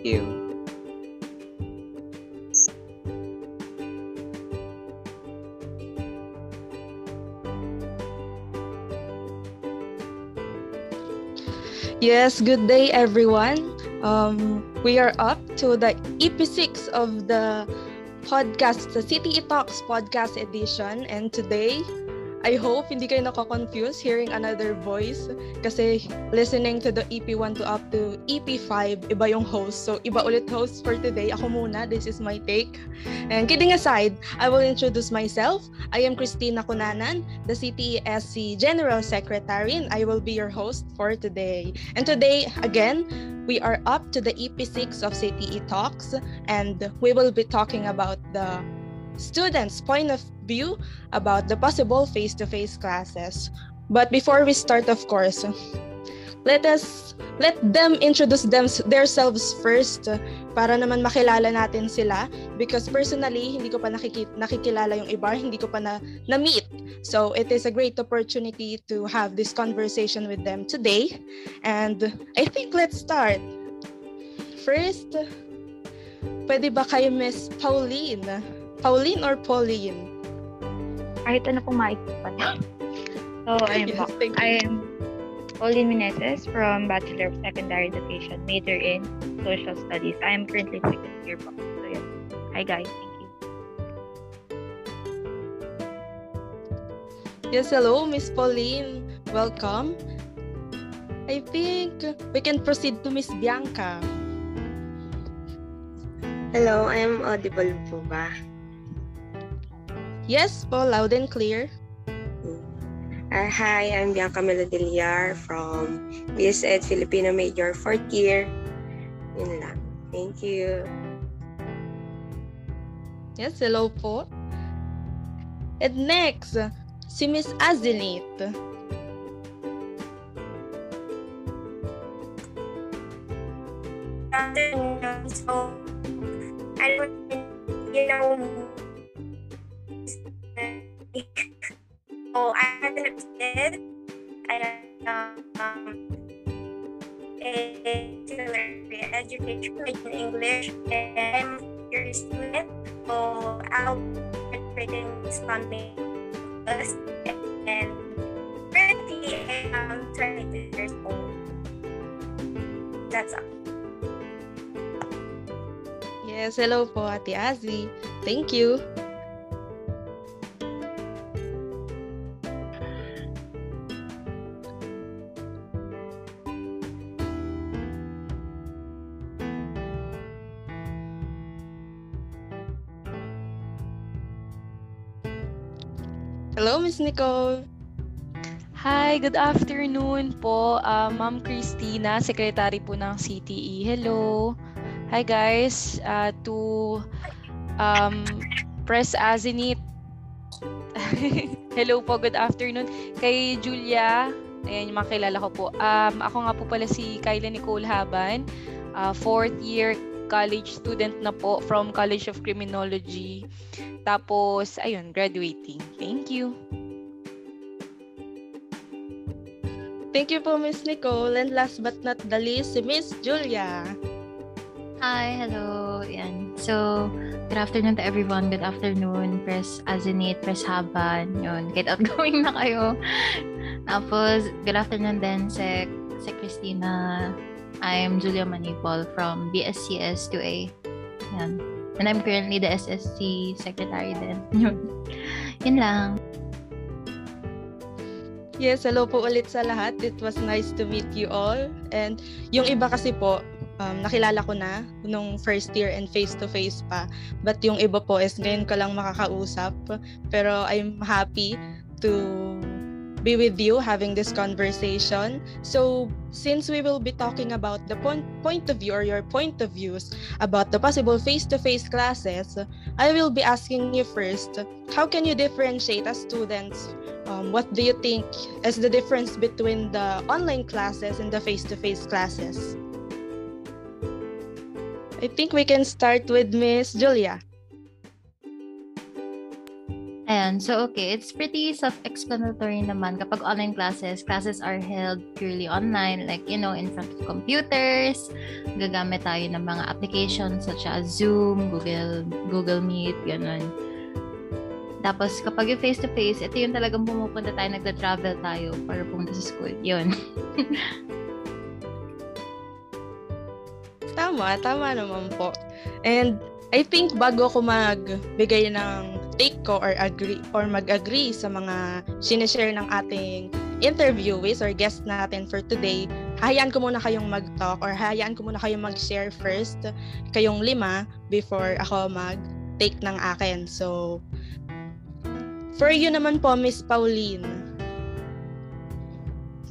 you. Yes, good day everyone. We are up to the EP6 of the podcast, the CTE Talks podcast edition. And today, I hope hindi kayo nako-confuse hearing another voice kasi listening to the EP1 to up to EP5, iba yung host. So, iba ulit host for today. Ako muna, this is my take. And kidding aside, I will introduce myself. I am Christina Cunanan, the CTESC General Secretary, and I will be your host for today. And today, again, we are up to the EP6 of CTE Talks, and we will be talking about the students' point of view about the possible face-to-face classes. But before we start, of course, let them introduce themselves first para naman makilala natin sila, because personally hindi ko pa nakikilala yung iba, hindi ko pa na-meet. So it is a great opportunity to have this conversation with them today. And I think let's start. First, pwede ba kayo Miss Pauline? Pauline or Pauline? Kahit ano pong maikipan. So, I am Pauline Meneses from Bachelor of Secondary Education, major in Social Studies. I am currently second year po. So, yeah. Hi guys, thank you. Yes, hello, Miss Pauline. Welcome. I think we can proceed to Miss Bianca. Hello, I am audible po ba? Yes po, loud and clear. Hi, I'm Bianca Melodiliar from BSED Filipino Major 4th year. Yun lang. Thank you. Yes, hello po. And next, si Miss Azenit. So, I don't, you know, so I understood a education in English, and I'm your student, so I'll be creating something first, and currently I'm 22 years old. That's all. Yes, hello po, Ate Azzy. Thank you. Hello, Miss Nicole. Hi, good afternoon po. Ma'am Christina, Secretary po ng CTE. Hello. Hi guys. To Press Azenit. Hello po, good afternoon. Kay Julia, ayan yung makilala ko po. Ako nga po pala si Kyla Nicole Haban, 4th year college student na po from College of Criminology. Tapos, ayun, graduating. Thank you. Thank you po, Miss Nicole. And last but not the least, si Miss Julia. Hi, hello. Yan. So, good afternoon to everyone. Good afternoon, Press Azenit, Press Haban. Yun, kahit outgoing na kayo. Tapos, good afternoon din, Sec Christina. I'm Julia Manipol from BSCS 2A. Yan. And I'm currently the SSC Secretary din. Yun lang. Yes, hello po ulit sa lahat. It was nice to meet you all. And yung iba kasi po, nakilala ko na nung first year and face-to-face pa. But yung iba po is ngayon ko lang makakausap. Pero I'm happy to be with you having this conversation. So, since we will be talking about the point of view or your point of views about the possible face-to-face classes, I will be asking you first, how can you differentiate as students? What do you think is the difference between the online classes and the face-to-face classes? I think we can start with Miss Julia. Ayan, so okay, it's pretty self-explanatory naman kapag online classes are held purely online, like, in front of computers, gagamit tayo ng mga applications such as Zoom, Google Meet, ganun. Tapos kapag yung face-to-face, ito yung talagang pumupunta tayo, nagda-travel tayo para pumunta sa school, yun. Tama naman po. And I think bago ko magbigay ng take ko or mag-agree sa mga sinishare ng ating interviewees or guest natin for today, hayaan ko muna kayong mag-talk or hayaan ko muna kayong mag-share first, kayong 5 before ako mag-take ng akin. So, for you naman po, Miss Pauline.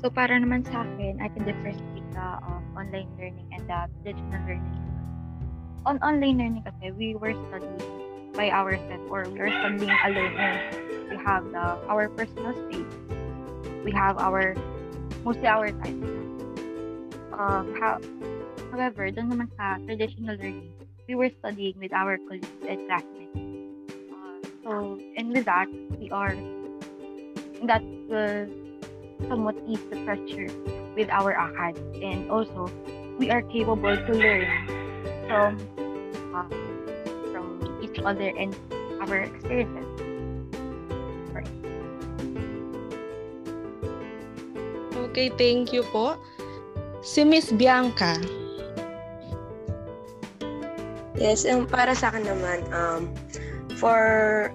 So, para naman sa akin, I can differentiate the online learning and the traditional learning. On online learning kasi, we were studying by ourselves or we were studying alone. We have our personal space. We have mostly our time. However, doon naman sa traditional learning, we were studying with our colleagues and classmates. And with that, that will somewhat ease the pressure with our ACAD. And also, we are capable to learn from each other and our experiences. Right. Okay, thank you po. Si Miss Bianca. Yes, para sa akin naman, for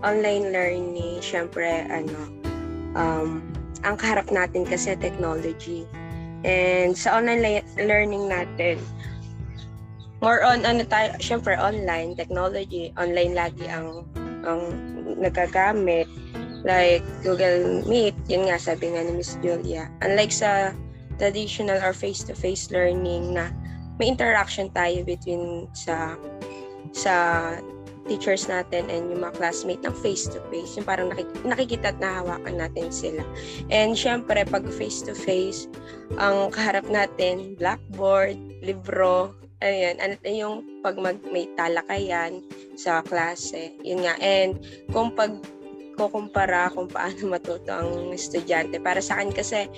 online learning, syempre, ang kaharap natin kasi technology. And sa online learning natin, more on syempre online technology, online lagi ang nagagamit, like Google Meet, yun nga sabi nga ni Miss Julia. Unlike sa traditional or face-to-face learning na may interaction tayo between sa teachers natin and yung mga classmate ng face-to-face, yung parang nakikita at nahawakan natin sila. And syempre pag face-to-face, ang kaharap natin blackboard, libro, ayan, yung pag may talakayan sa klase, yun nga. And kung kukumpara kung paano matuto ang estudyante, para sa akin kasi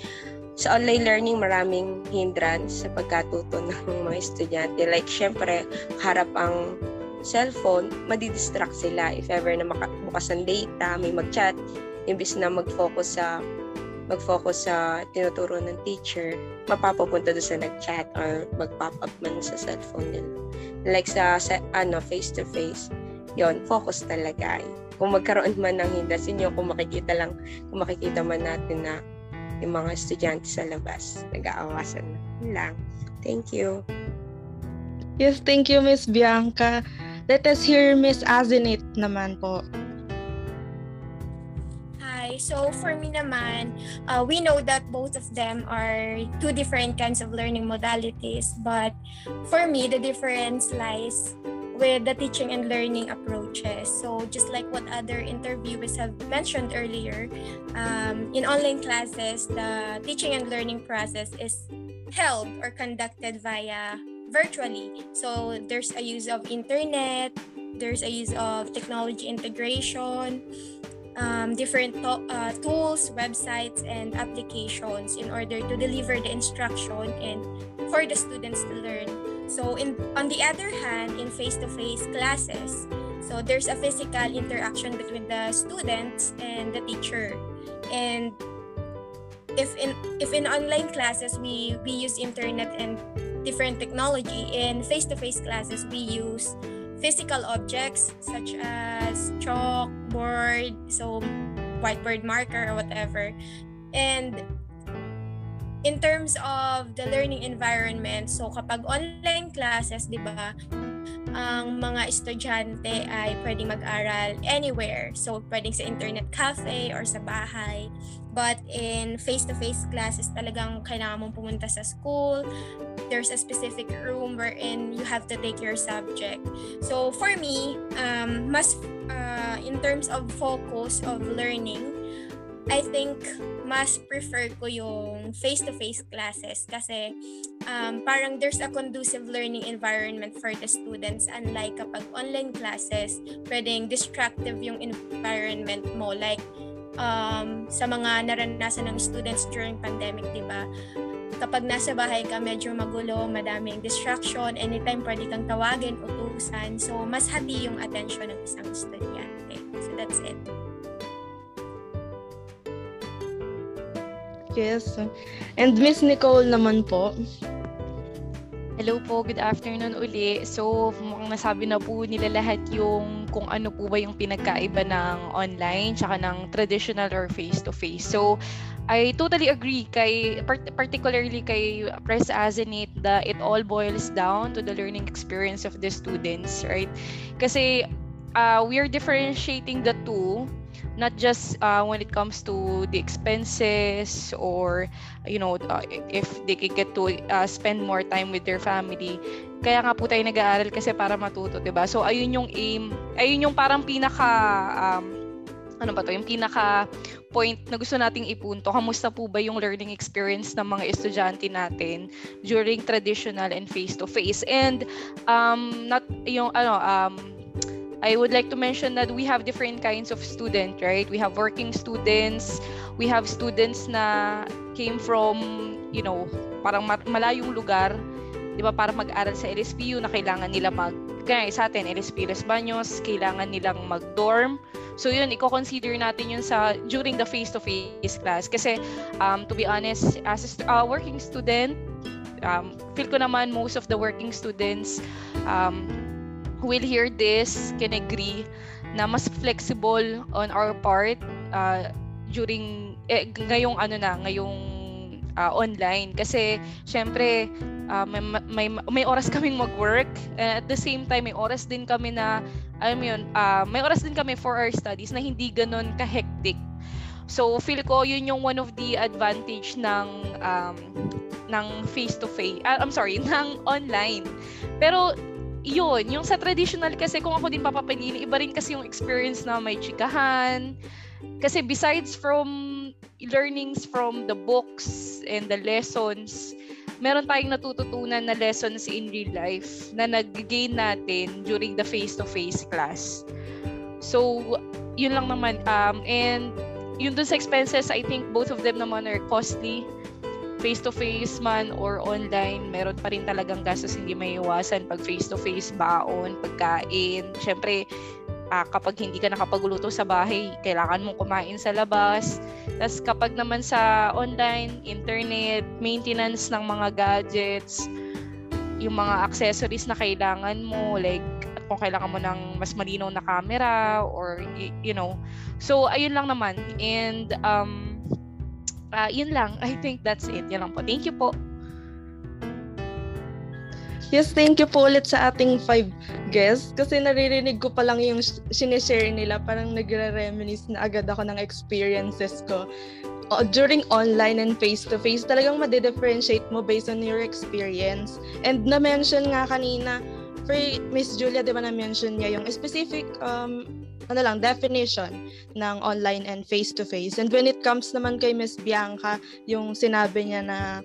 sa online learning maraming hindrance sa pagkatuto ng mga estudyante. Like syempre, harap ang cellphone, madidistract sila if ever na bukas ang data, may mag-chat, imbis na mag-focus sa tinuturo ng teacher, mapapapunta doon sa nag-chat or mag-pop up man sa cellphone nila. Like sa face-to-face, yon, focus talaga. Kung magkaroon man ng hindrance, kung makikita man natin na yung mga estudyante sa labas, nag-aawasan lang. Thank you. Yes, thank you, Miss Bianca. Let us hear Miss Azenit naman po. So for me naman, we know that both of them are two different kinds of learning modalities. But for me, the difference lies with the teaching and learning approaches. So just like what other interviewers have mentioned earlier, in online classes, the teaching and learning process is held or conducted via virtually. So there's a use of internet, there's a use of technology integration, different tools, websites, and applications in order to deliver the instruction and for the students to learn. So on the other hand, in face-to-face classes, so there's a physical interaction between the students and the teacher. And if in online classes we use internet and different technology, in face-to-face classes we use physical objects such as chalk, board, so whiteboard marker or whatever. And in terms of the learning environment, so kapag online classes, di ba, ang mga estudyante ay pwedeng mag-aral anywhere. So pwedeng sa internet cafe or sa bahay. But in face-to-face classes, talagang kailangan mong pumunta sa school. There's a specific room wherein you have to take your subject. So for me, in terms of focus of learning, I think mas prefer ko yung face-to-face classes kasi parang there's a conducive learning environment for the students, unlike kapag online classes, pwedeng distractive yung environment mo, like sa mga naranasan ng students during pandemic, di ba? Kapag nasa bahay ka, medyo magulo, madaming distraction, anytime pwede kang tawagin, utusan. So, mas hati yung attention ng isang estudyante. So, that's it. Yes. And Miss Nicole naman po. Hello po, good afternoon uli. So, mukhang nasabi na po nila lahat yung kung ano po ba yung pinagkaiba ng online tsaka ng traditional or face-to-face. So, I totally agree particularly kay Press Azenit that it all boils down to the learning experience of the students, right? Kasi we are differentiating the two, not just when it comes to the expenses or if they can get to spend more time with their family. Kaya nga po tayo nag-aaral kasi para matuto, 'di ba? So ayun yung aim, ayun yung parang pinaka yung pinaka point na gusto nating ipunto. Kamusta po ba yung learning experience ng mga estudyante natin during traditional and face-to-face? And I would like to mention that we have different kinds of student, right? We have working students, we have students na came from, parang malayong lugar, 'di ba, para mag-aral sa LSPU na kailangan nila kaya sa atin LSP Los Baños, kailangan nilang mag-dorm. So yun, i-consider natin yun during the face-to-face class kasi to be honest, as a working student, feel ko naman most of the working students who will hear this can agree na mas flexible on our part during ngayong online kasi syempre may oras kaming mag-work, at the same time may oras din kami na may oras din kami for our studies na hindi ganoon ka-hectic. So feel ko yun yung one of the advantage ng face-to-face, ng online. Pero yun, yung sa traditional kasi kung ako din papapiliin, iba rin kasi yung experience na may chikahan. Kasi besides from learnings from the books and the lessons, meron tayong natututunan na lessons in real life na nag-gain natin during the face-to-face class. So, yun lang naman. And yun dun sa expenses, I think both of them naman are costly. Face-to-face man or online, meron pa rin talagang gastos hindi maiiwasan pag face-to-face, baon, pagkain. Siyempre, kapag hindi ka nakapagluto sa bahay, kailangan mong kumain sa labas. Tapos kapag naman sa online, internet, maintenance ng mga gadgets, yung mga accessories na kailangan mo, like kung kailangan mo ng mas malinaw na camera or So, ayun lang naman. And yun lang. I think that's it. Yun lang po. Thank you po. Yes, thank you po ulit sa ating 5 guests. Kasi naririnig ko pa lang yung sinishare nila. Parang nagre-reminisce na agad ako ng experiences ko. During online and face-to-face, talagang madi-differentiate mo based on your experience. And na-mention nga kanina, for Miss Julia, di ba na-mention niya yung specific definition ng online and face-to-face. And when it comes naman kay Miss Bianca, yung sinabi niya na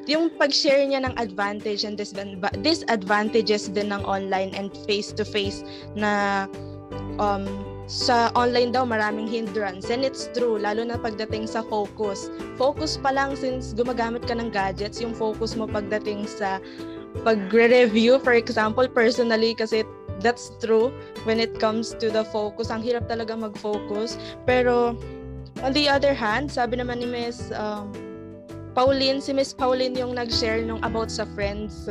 yung pag-share niya ng advantage and disadvantages din ng online and face-to-face na sa online daw maraming hindrance. And it's true, lalo na pagdating sa focus. Focus pa lang, since gumagamit ka ng gadgets, yung focus mo pagdating sa pag-review, for example, personally, kasi that's true when it comes to the focus. Ang hirap talaga mag-focus. Pero, on the other hand, sabi naman ni Miss Pauline, si Miss Pauline yung nag-share nung about sa friends,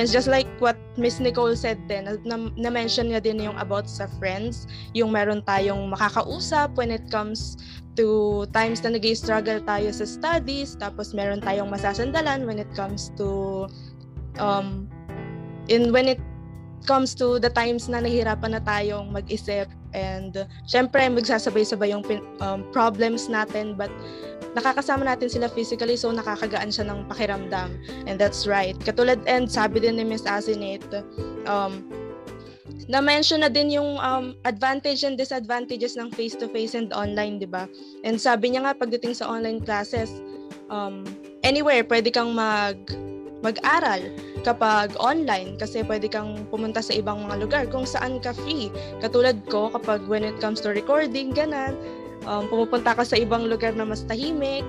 just like what Miss Nicole said din, na-mention niya din yung about sa friends, yung meron tayong makakausap when it comes to times na nag-struggle tayo sa studies, tapos meron tayong masasandalan when it comes to when it comes to the times na nahihirapan na tayong mag-isip, and syempre magsasabay-sabay yung problems natin, but nakakasama natin sila physically, so nakakagaan siya ng pakiramdam. And that's right. Katulad, and sabi din ni Miss Asinate, na-mention na din yung advantage and disadvantages ng face-to-face and online, di ba? And sabi niya nga, pagdating sa online classes, anywhere, pwede kang mag-aral kapag online kasi pwede kang pumunta sa ibang mga lugar kung saan ka free. Katulad ko, kapag when it comes to recording, ganan, pumupunta ka sa ibang lugar na mas tahimik.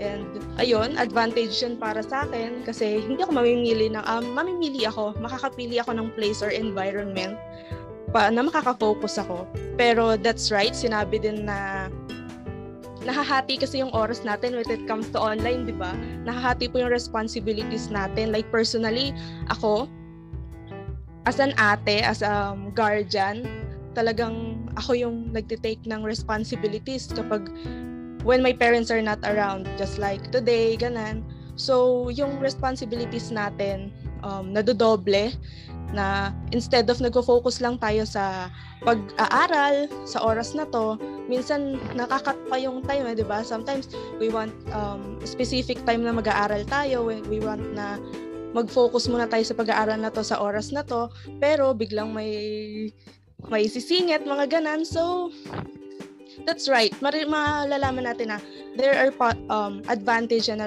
And ayun, advantage yun para sa akin kasi hindi ako mamimili makakapili ako ng place or environment na makaka-focus ako. Pero that's right, sinabi din na nahahati kasi yung oras natin when it comes to online, di ba? Nahahati po yung responsibilities natin. Like personally, ako, as an ate, as a guardian, talagang ako yung nagtitake ng responsibilities kapag when my parents are not around, just like today, ganan. So, yung responsibilities natin, nadodoble na instead of nagfo-focus lang tayo sa pag-aaral, sa oras na to, minsan nakakat pa yung time, di ba? Sometimes, we want specific time na mag-aaral tayo, we want na mag-focus muna tayo sa pag-aaral na to, sa oras na to, pero biglang may sisingit, mga ganan. So, that's right. Malalaman natin na there are advantage and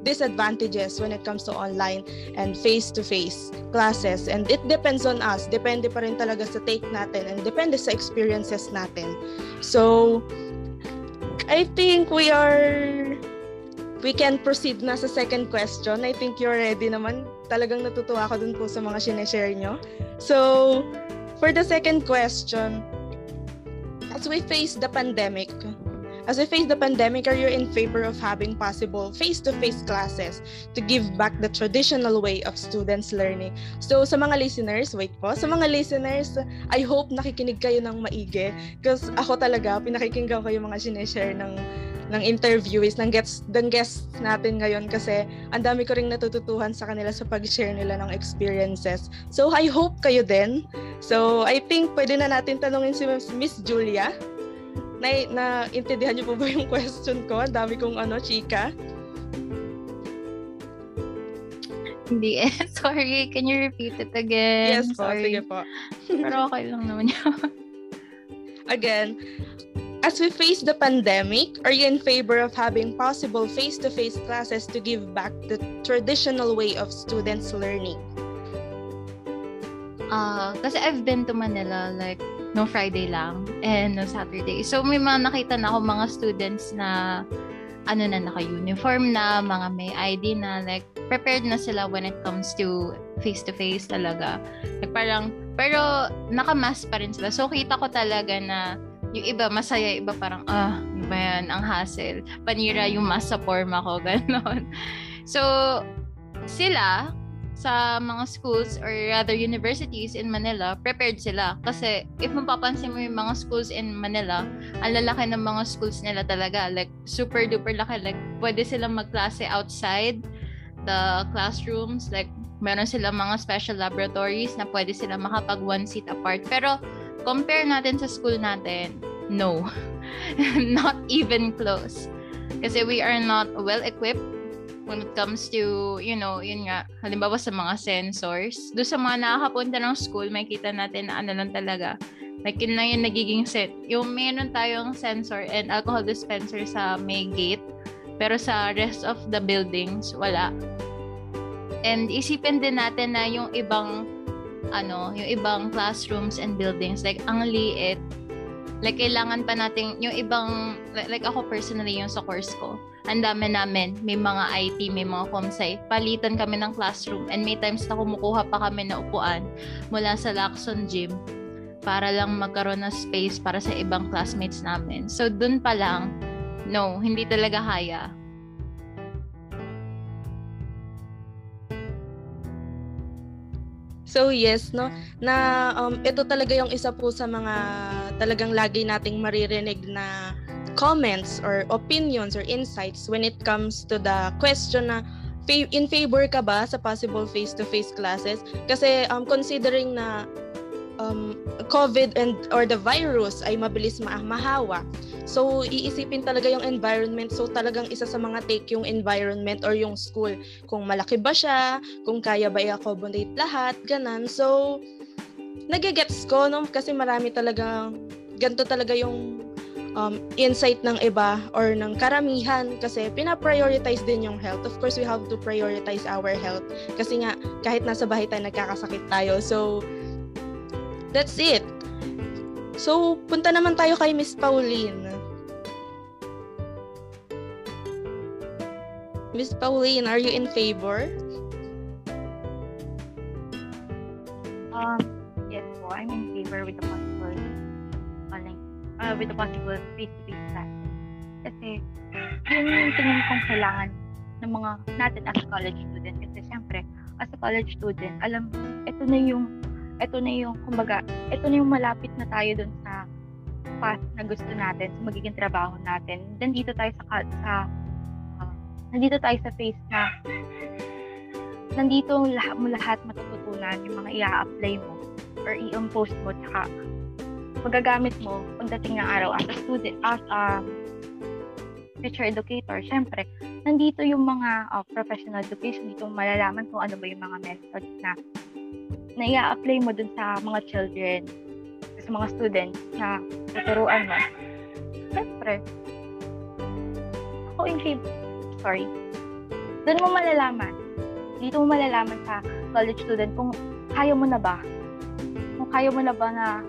disadvantages when it comes to online and face-to-face classes. And it depends on us. Depende pa rin talaga sa take natin and depende sa experiences natin. So, I think we can proceed na sa second question. I think you're ready naman. Talagang natutuwa ako dun po sa mga sineshare nyo. So, for the second question, as we face the pandemic, are you in favor of having possible face-to-face classes to give back the traditional way of students learning? So, sa mga listeners, I hope nakikinig kayo ng maigi. Because ako talaga, pinakikinggan ko yung mga sineshare ng interviewees, ng guests natin ngayon kasi ang dami ko ring natututuhan sa kanila sa pag-share nila ng experiences. So, I hope kayo din. So, I think pwede na natin tanungin si Miss Julia. Na-intindihan niyo po ba yung question ko? Ang dami kong chika. Hindi eh. Sorry, can you repeat it again? Yes po, sige po. Pero okay lang naman yun. Again, as we face the pandemic, are you in favor of having possible face-to-face classes to give back the traditional way of students learning? Kasi I've been to Manila like no Friday lang and no Saturday. So may mga nakita na ako mga students na naka-uniform na, mga may ID na, like prepared na sila when it comes to face-to-face talaga. Like parang, pero naka-mask pa rin sila. So kita ko talaga na yung iba masaya, iba parang, iba yan, ang hassle. Panira yung mask sa forma ko, gano'n. So, sila, sa mga schools or rather universities in Manila, prepared sila. Kasi if mapapansin mo yung mga schools in Manila, ang lalaki ng mga schools nila talaga. Like, super duper laki. Like, pwede silang magklase outside the classrooms. Like, meron silang mga special laboratories na pwede silang makapag one seat apart. Pero, compare natin sa school natin, no. Not even close. Kasi we are not well-equipped when it comes to, yun nga, halimbawa sa mga sensors. Doon sa mga nakakapunta ng school, makikita natin na lang talaga. Like, yun lang yung nagiging set. Yung meron tayong sensor and alcohol dispenser sa may gate, pero sa rest of the buildings, wala. And isipin din natin na yung ibang classrooms and buildings, like, ang liit. Like, kailangan pa natin, yung ibang, like ako personally, yung sa course ko, ang dami namin, may mga IT, may mga comsci, palitan kami ng classroom, and may times na kumukuha pa kami na upuan mula sa Lacson Gym para lang magkaroon ng space para sa ibang classmates namin. So, dun pa lang, no, hindi talaga kaya. So yes, no, na ito talaga yung isa po sa mga talagang lagi nating maririnig na comments or opinions or insights when it comes to the question na in favor ka ba sa possible face-to-face classes? Kasi considering na COVID or the virus ay mabilis mahawa. So, iisipin talaga yung environment. So, talagang isa sa mga take yung environment or yung school. Kung malaki ba siya, kung kaya ba i-accommodate lahat, ganan. So, nagigets ko, no? Kasi marami talaga, ganito talaga yung insight ng iba or ng karamihan kasi pina-prioritize din yung health. Of course, we have to prioritize our health kasi nga kahit nasa bahay tayo nagkakasakit tayo. So that's it. So punta naman tayo kay Miss Pauline. Miss Pauline, are you in favor? Yes po, I'm in favor with the possible online with the possible face-to-face class. Kasi, yun yung tingin kong kailangan ng mga natin as a college student. Kasi syempre, as a college student, ito na yung kumbaga, ito na yung malapit na tayo dun sa path na gusto natin, sa magiging trabaho natin. Nandito tayo sa phase na nandito mo lahat matututunan, yung mga i-apply mo or i-impose mo, tsaka magagamit mo pagdating ng araw as a student, as a teacher educator. Syempre, nandito yung mga professional education, dito malalaman kung ano ba yung mga methods na i-apply mo dun sa mga children, sa mga students na tuturuan mo. Syempre, dun mo malalaman. Dito mo malalaman sa college student kung kaya mo na ba na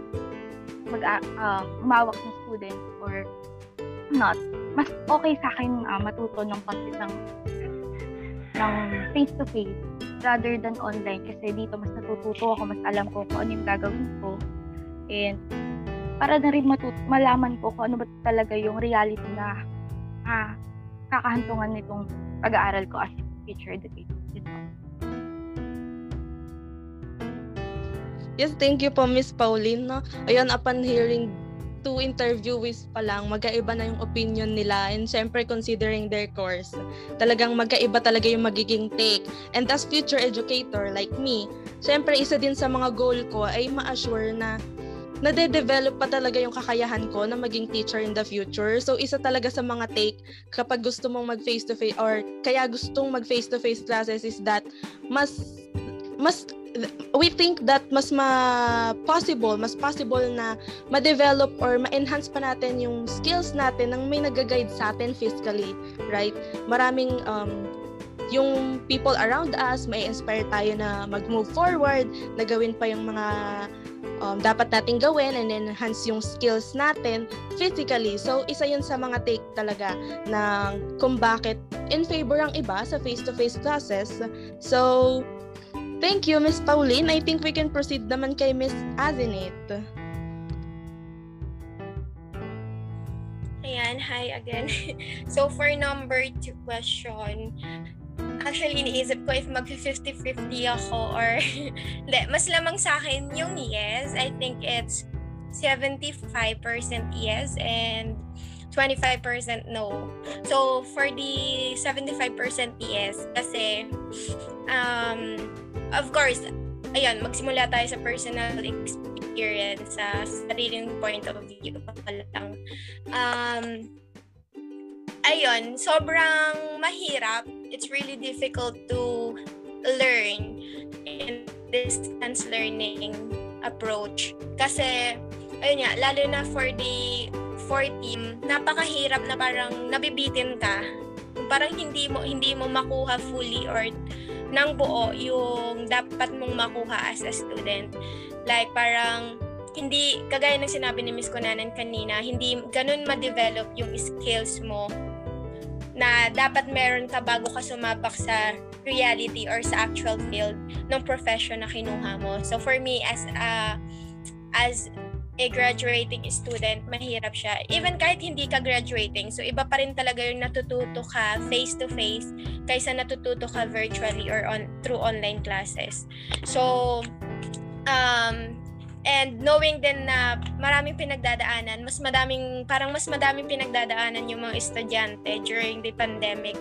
umawak ng student or not. Mas okay sa akin matuto ng content ng face-to-face rather than online kasi dito mas natututo ako, mas alam ko kung ano yung gagawin ko, and para na rin malaman ko kung ano ba talaga yung reality na kakahantungan nitong pag-aaral ko as teacher educator. Yes, thank you po, Miss Pauline. No? Ayun, upon hearing 2 interviewees pa lang, magkaiba na yung opinion nila, and syempre considering their course, talagang magkaiba talaga yung magiging take. And as future educator like me, syempre isa din sa mga goal ko ay ma-assure na nade-develop pa talaga yung kakayahan ko na maging teacher in the future. So isa talaga sa mga take kapag gusto mong mag face-to-face or kaya gustong mag face-to-face classes is that we think that mas possible na ma-develop or ma-enhance pa natin yung skills natin ng may nag-guide sa atin physically, right? Maraming yung people around us, may inspire tayo na mag-move forward, na gawin pa yung mga dapat nating gawin and enhance yung skills natin physically. So, isa yun sa mga take talaga na kung bakit in favor ang iba sa face-to-face classes. So, thank you, Miss Pauline. I think we can proceed naman kay Miss Azinit. Ayan, hi again. So, for number 2 question, actually, iniisip ko if mag-50-50 ako or hindi. Mas lamang sa akin yung yes. I think it's 75% yes and 25% no. So, for the 75% yes, kasi of course, ayun, magsimula tayo sa personal experience, sa sariling point of view pa lang. Ayun, sobrang mahirap. It's really difficult to learn in distance learning approach. Kasi, ayun nga, lalo na for team, napakahirap na parang nabibitin ka. Parang hindi mo makuha fully or ng buo yung dapat mong makuha as a student. Like parang hindi, kagaya ng sinabi ni Miss Conanan kanina, hindi ganun ma-develop yung skills mo na dapat meron ka bago ka sumabak sa reality or sa actual field ng profession na kinuha mo. So for me, as a graduating student, mahirap siya. Even kahit hindi ka graduating, so iba pa rin talaga yung natututo ka face-to-face kaysa natututo ka virtually or through online classes. So, and knowing din na maraming pinagdadaanan, mas madaming pinagdadaanan yung mga estudyante during the pandemic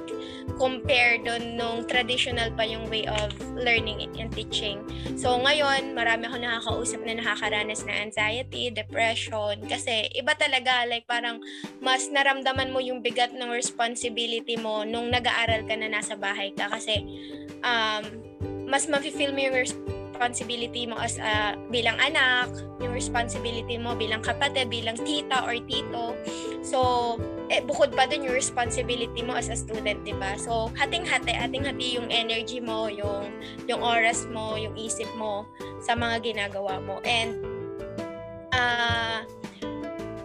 compared doon nung traditional pa yung way of learning and teaching. So ngayon, marami ako nakakausap na nakakaranas na anxiety, depression, kasi iba talaga, like parang mas naramdaman mo yung bigat ng responsibility mo nung nag-aaral ka na nasa bahay ka kasi mas mafe-feel mo yung responsibility mo as bilang anak, yung responsibility mo bilang kapatid, bilang tita or tito. So, bukod pa dun yung responsibility mo as a student, diba? So, hating-hati yung energy mo, yung oras mo, yung isip mo sa mga ginagawa mo. And,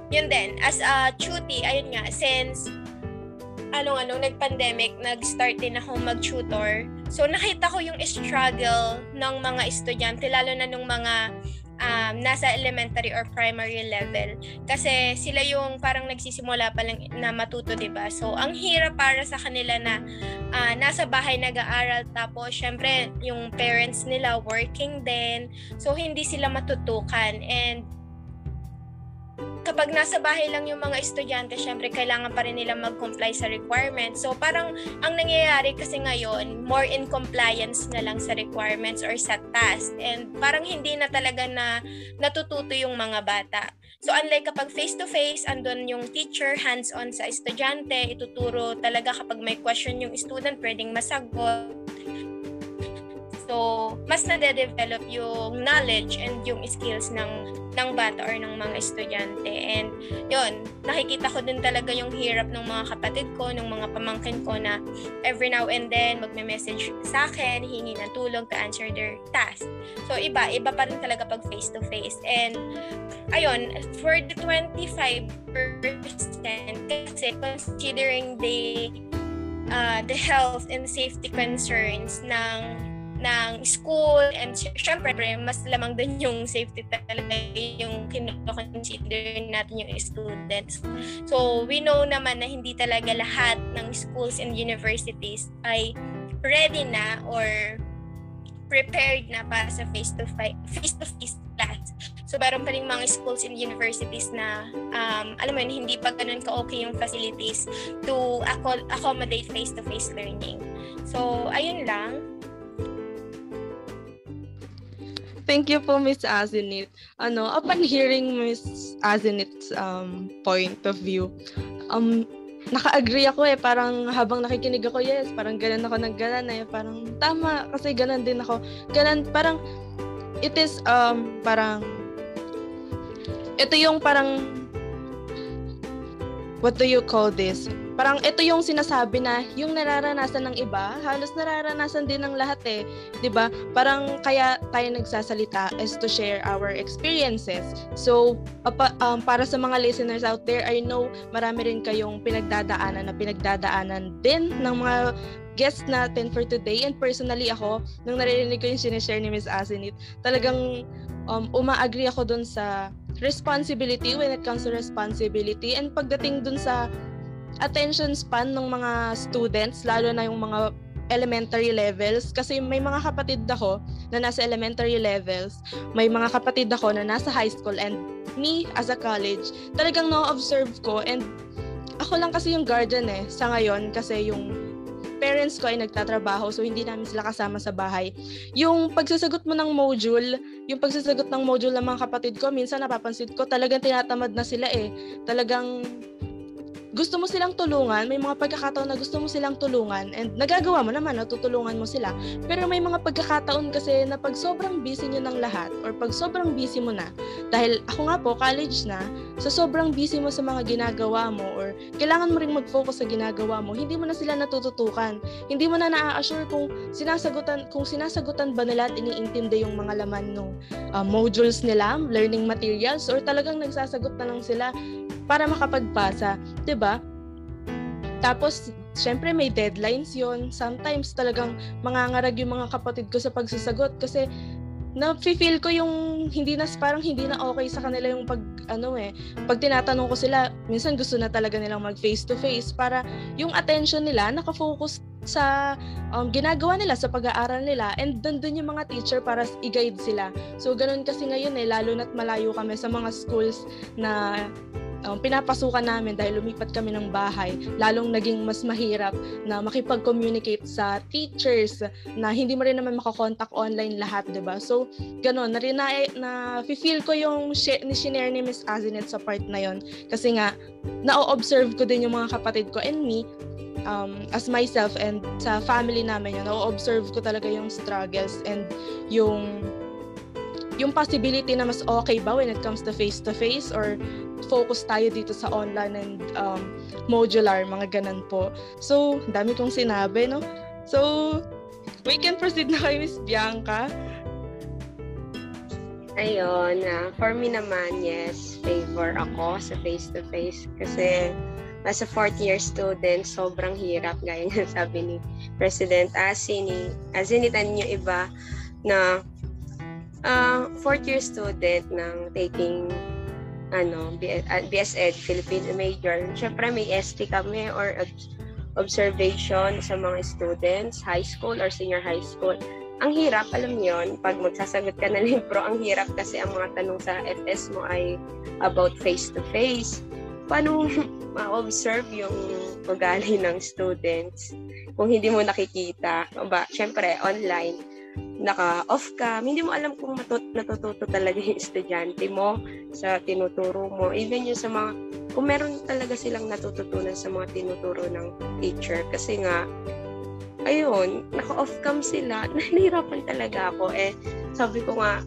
yun din, as a tutor, ayun nga, since nag-pandemic, nag-start din ako mag-tutor. So, nakita ko yung struggle ng mga estudyante, lalo na nung mga nasa elementary or primary level. Kasi sila yung parang nagsisimula pa lang na matuto, diba? So, ang hirap para sa kanila na nasa bahay nag-aaral, tapos syempre yung parents nila working din. So, hindi sila matutukan. And kapag nasa bahay lang yung mga estudyante, syempre kailangan pa rin nilang mag-comply sa requirements. So parang ang nangyayari kasi ngayon, more in compliance na lang sa requirements or sa task. And parang hindi na talaga na natututo yung mga bata. So unlike kapag face-to-face, andun yung teacher, hands-on sa estudyante, ituturo talaga kapag may question yung student, pwedeng masagot. So, mas nade-develop yung knowledge and yung skills ng bata or ng mga estudyante. And yun, nakikita ko din talaga yung hirap ng mga kapatid ko, ng mga pamangkin ko na every now and then magme-message sa akin, hingi ng tulong to answer their task. So, iba pa rin talaga pag face-to-face. And ayun, for the 25%, kasi considering the health and safety concerns ng school, and syempre mas lamang din yung safety talaga yung kino-consider natin yung students. So we know naman na hindi talaga lahat ng schools and universities ay ready na or prepared na para sa face-to-face class. So meron pa rin mga schools and universities na alam mo yun, hindi pa ganun ka-okay yung facilities to accommodate face-to-face learning. So ayun lang. Thank you po, Miss Azenit. Upon hearing Miss Azenit's point of view, naka-agree ako parang habang nakikinig ako, yes, parang ganun ako ng ganun parang tama, kasi ganun din ako. Ganun, parang, it is, parang, ito yung parang, what do you call this? Parang ito yung sinasabi na yung nararanasan ng iba, halos nararanasan din ng lahat 'di ba? Parang kaya tayo nagsasalita is to share our experiences. So, para sa mga listeners out there, I know marami rin kayong pinagdadaanan din ng mga guests natin for today. And personally ako, nung naririnig ko yung sinishare ni Ms. Azenit, talagang uma-agree ako dun sa responsibility when it comes to responsibility, and pagdating dun sa attention span ng mga students, lalo na yung mga elementary levels, kasi may mga kapatid ako na nasa elementary levels, may mga kapatid ako na nasa high school, and me as a college, talagang na-observe ko, and ako lang kasi yung guardian sa ngayon, kasi yung parents ko ay nagtatrabaho, so hindi namin sila kasama sa bahay. Yung pagsasagot mo ng module, yung pagsasagot ng module ng mga kapatid ko, minsan napapansin ko talagang tinatamad na sila talagang gusto mo silang tulungan, may mga pagkakataon na gusto mo silang tulungan, and nagagawa mo naman, natutulungan mo sila. Pero may mga pagkakataon kasi na pag sobrang busy nyo ng lahat, or pag sobrang busy mo na, dahil ako nga po, college na, so sobrang busy mo sa mga ginagawa mo, or kailangan mo ring mag-focus sa ginagawa mo, hindi mo na sila natututukan. Hindi mo na na-assure kung sinasagutan ba nila at iniintindi yung mga laman ng modules nila, learning materials, or talagang nagsasagot na lang sila para makapagpasa, 'di ba? Tapos, syempre may deadlines 'yon. Sometimes talagang mangangarag yung mga kapatid ko sa pagsasagot, kasi na-feel ko yung hindi na okay sa kanila yung pag tinatanong ko sila, minsan gusto na talaga nilang mag face to face para yung attention nila nakafocus sa ginagawa nila, sa pag-aaral nila, and doon yung mga teacher para i-guide sila. So ganun kasi ngayon lalo na't malayo kami sa mga schools na pinapasukan namin dahil lumipat kami ng bahay, lalong naging mas mahirap na makipag-communicate sa teachers na hindi mo rin naman makakontak online lahat, diba? So, gano'n, na-feel ko yung ni-share ni Ms. Azenit sa part na yon, kasi nga, na-observe ko din yung mga kapatid ko and me, as myself and sa family namin yun, na-observe ko talaga yung struggles and yung yung possibility na mas okay ba when it comes to face-to-face or focus tayo dito sa online and modular, mga ganun po. So, dami kong sinabi, no? So, we can proceed na kay Miss Bianca. Ayun, for me naman, yes, favor ako sa face-to-face kasi as a fourth year student, sobrang hirap, gaya nga sabi ni President Asinit yung iba na fourth year student ng taking BS Ed, Philippine major. Siyempre may ST kami or observation sa mga students, high school or senior high school. Ang hirap, alam niyo yun, pag magsasagot ka ng libro, ang hirap kasi ang mga tanong sa FS mo ay about face-to-face. Paano ma-observe yung ugali ng students kung hindi mo nakikita? Siyempre, online, naka-off ka, hindi mo alam kung natututo talaga yung estudyante mo sa tinuturo mo. Even yung sa mga, kung meron talaga silang natututunan sa mga tinuturo ng teacher. Kasi nga, ayun, naka-off cam sila, nahihirapan talaga ako. Sabi ko nga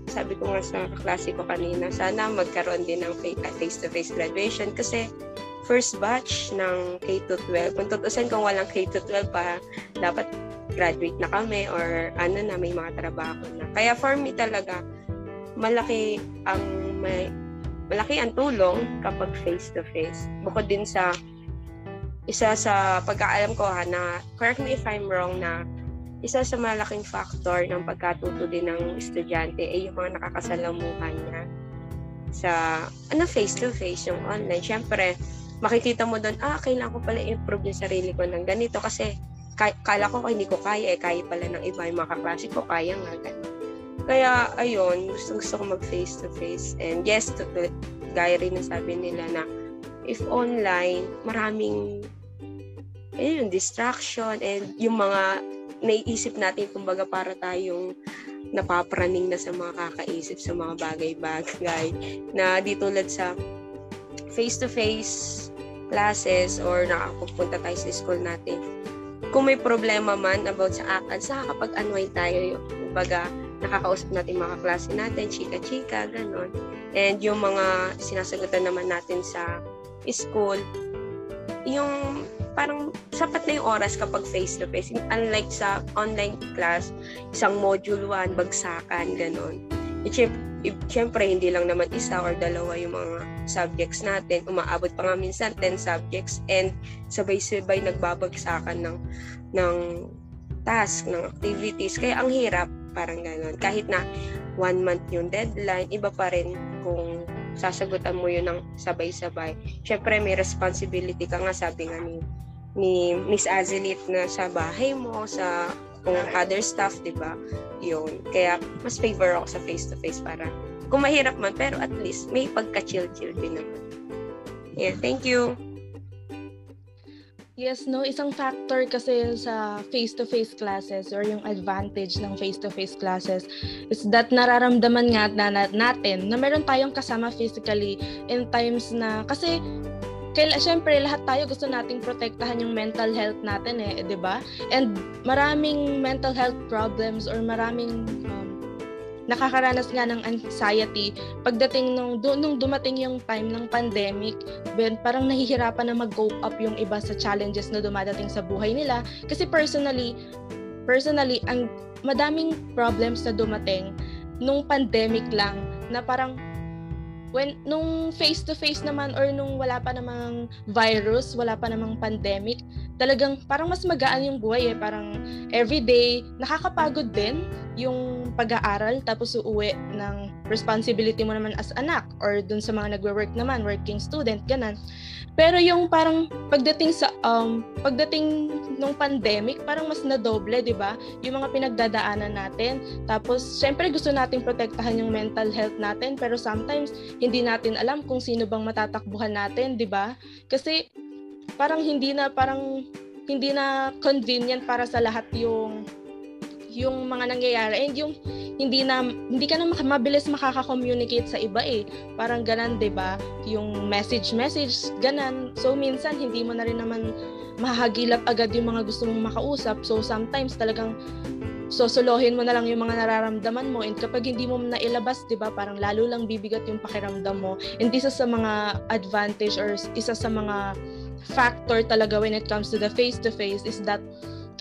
sa kaklase ko kanina, sana magkaroon din ng face-to-face graduation kasi first batch ng K-12. Kung tutusin kung walang K-12 pa, dapat graduate na kami or may mga trabaho na. Kaya for me talaga, malaki ang tulong kapag face-to-face. Bukod din sa isa sa pagkaalam ko na, correct me if I'm wrong, na isa sa malaking factor ng pagkatuto din ng estudyante ay yung mga nakakasalamuhan niya sa face-to-face, yung online. Siyempre, makikita mo doon, kailangan ko pala improve yung sarili ko ng ganito kasi kala ko hindi ko kaya, kaya pala ng iba, yung mga kaklase ko, kaya nga, gano'n. Kaya, ayun, gusto ko mag face-to-face. And yes, gaya rin na sabi nila na if online, maraming distraction and yung mga naiisip natin, kumbaga para tayong napapraning na sa mga kakaisip sa mga bagay-bagay na di tulad sa face-to-face classes or nakakapunta tayo sa school natin. Kung may problema man about sa akal, saka kapag unwind tayo, kumbaga nakakausap natin mga klase natin, chika-chika, gano'n. And yung mga sinasagutan naman natin sa school, yung parang sapat na yung oras kapag face-to-face. Unlike sa online class, isang module 1, bagsakan, gano'n. Siyempre, hindi lang naman isa or dalawa yung mga subjects natin. Umaabot pa nga minsan 10 subjects and sabay-sabay nagbabagsakan ng task, ng activities. Kaya ang hirap, parang gano'n. Kahit na 1 month yung deadline, iba pa rin kung sasagutan mo yun ng sabay-sabay. Siyempre, may responsibility ka nga, sabi nga ni Miss Azelit na sa bahay mo, sa kung other staff, diba? Yun. Kaya, mas favor ako sa face-to-face para kung mahirap man, pero at least may pagka-chill-chill din naman. Yeah, thank you. Yes, no, isang factor kasi sa face-to-face classes or yung advantage ng face-to-face classes is that nararamdaman nga natin na meron tayong kasama physically in times na, kasi syempre lahat tayo gusto nating protektahan yung mental health natin di ba? And maraming mental health problems or maraming nakakaranas nga ng anxiety pagdating nung dumating yung time ng pandemic, parang nahihirapan na mag-cope up yung iba sa challenges na dumadating sa buhay nila. Kasi personally, ang madaming problems na dumating nung pandemic lang na parang nung face-to-face naman or nung wala pa namang virus, wala pa namang pandemic, talagang parang mas magaan yung buhay parang everyday, nakakapagod din yung pag-aaral tapos uuwi ng responsibility mo naman as anak or dun sa mga nagwo-work naman, working student, ganun. Pero yung parang pagdating nung pandemic, parang mas nadoble, di ba? Yung mga pinagdadaanan natin. Tapos, syempre gusto nating protektahan yung mental health natin, pero sometimes hindi natin alam kung sino bang matatakbuhan natin, di ba? Kasi parang hindi na convenient para sa lahat yung mga nangyayari and yung hindi ka na mabilis makaka-communicate sa iba parang ganan, 'di ba? Yung message ganan. So minsan hindi mo na rin naman mahahagilap agad yung mga gusto mong makausap. So sometimes talagang sosolohin mo na lang yung mga nararamdaman mo, and kapag hindi mo nailabas, di ba, parang lalo lang bibigat yung pakiramdam mo. And isa sa mga advantage or isa sa mga factor talaga when it comes to the face-to-face is that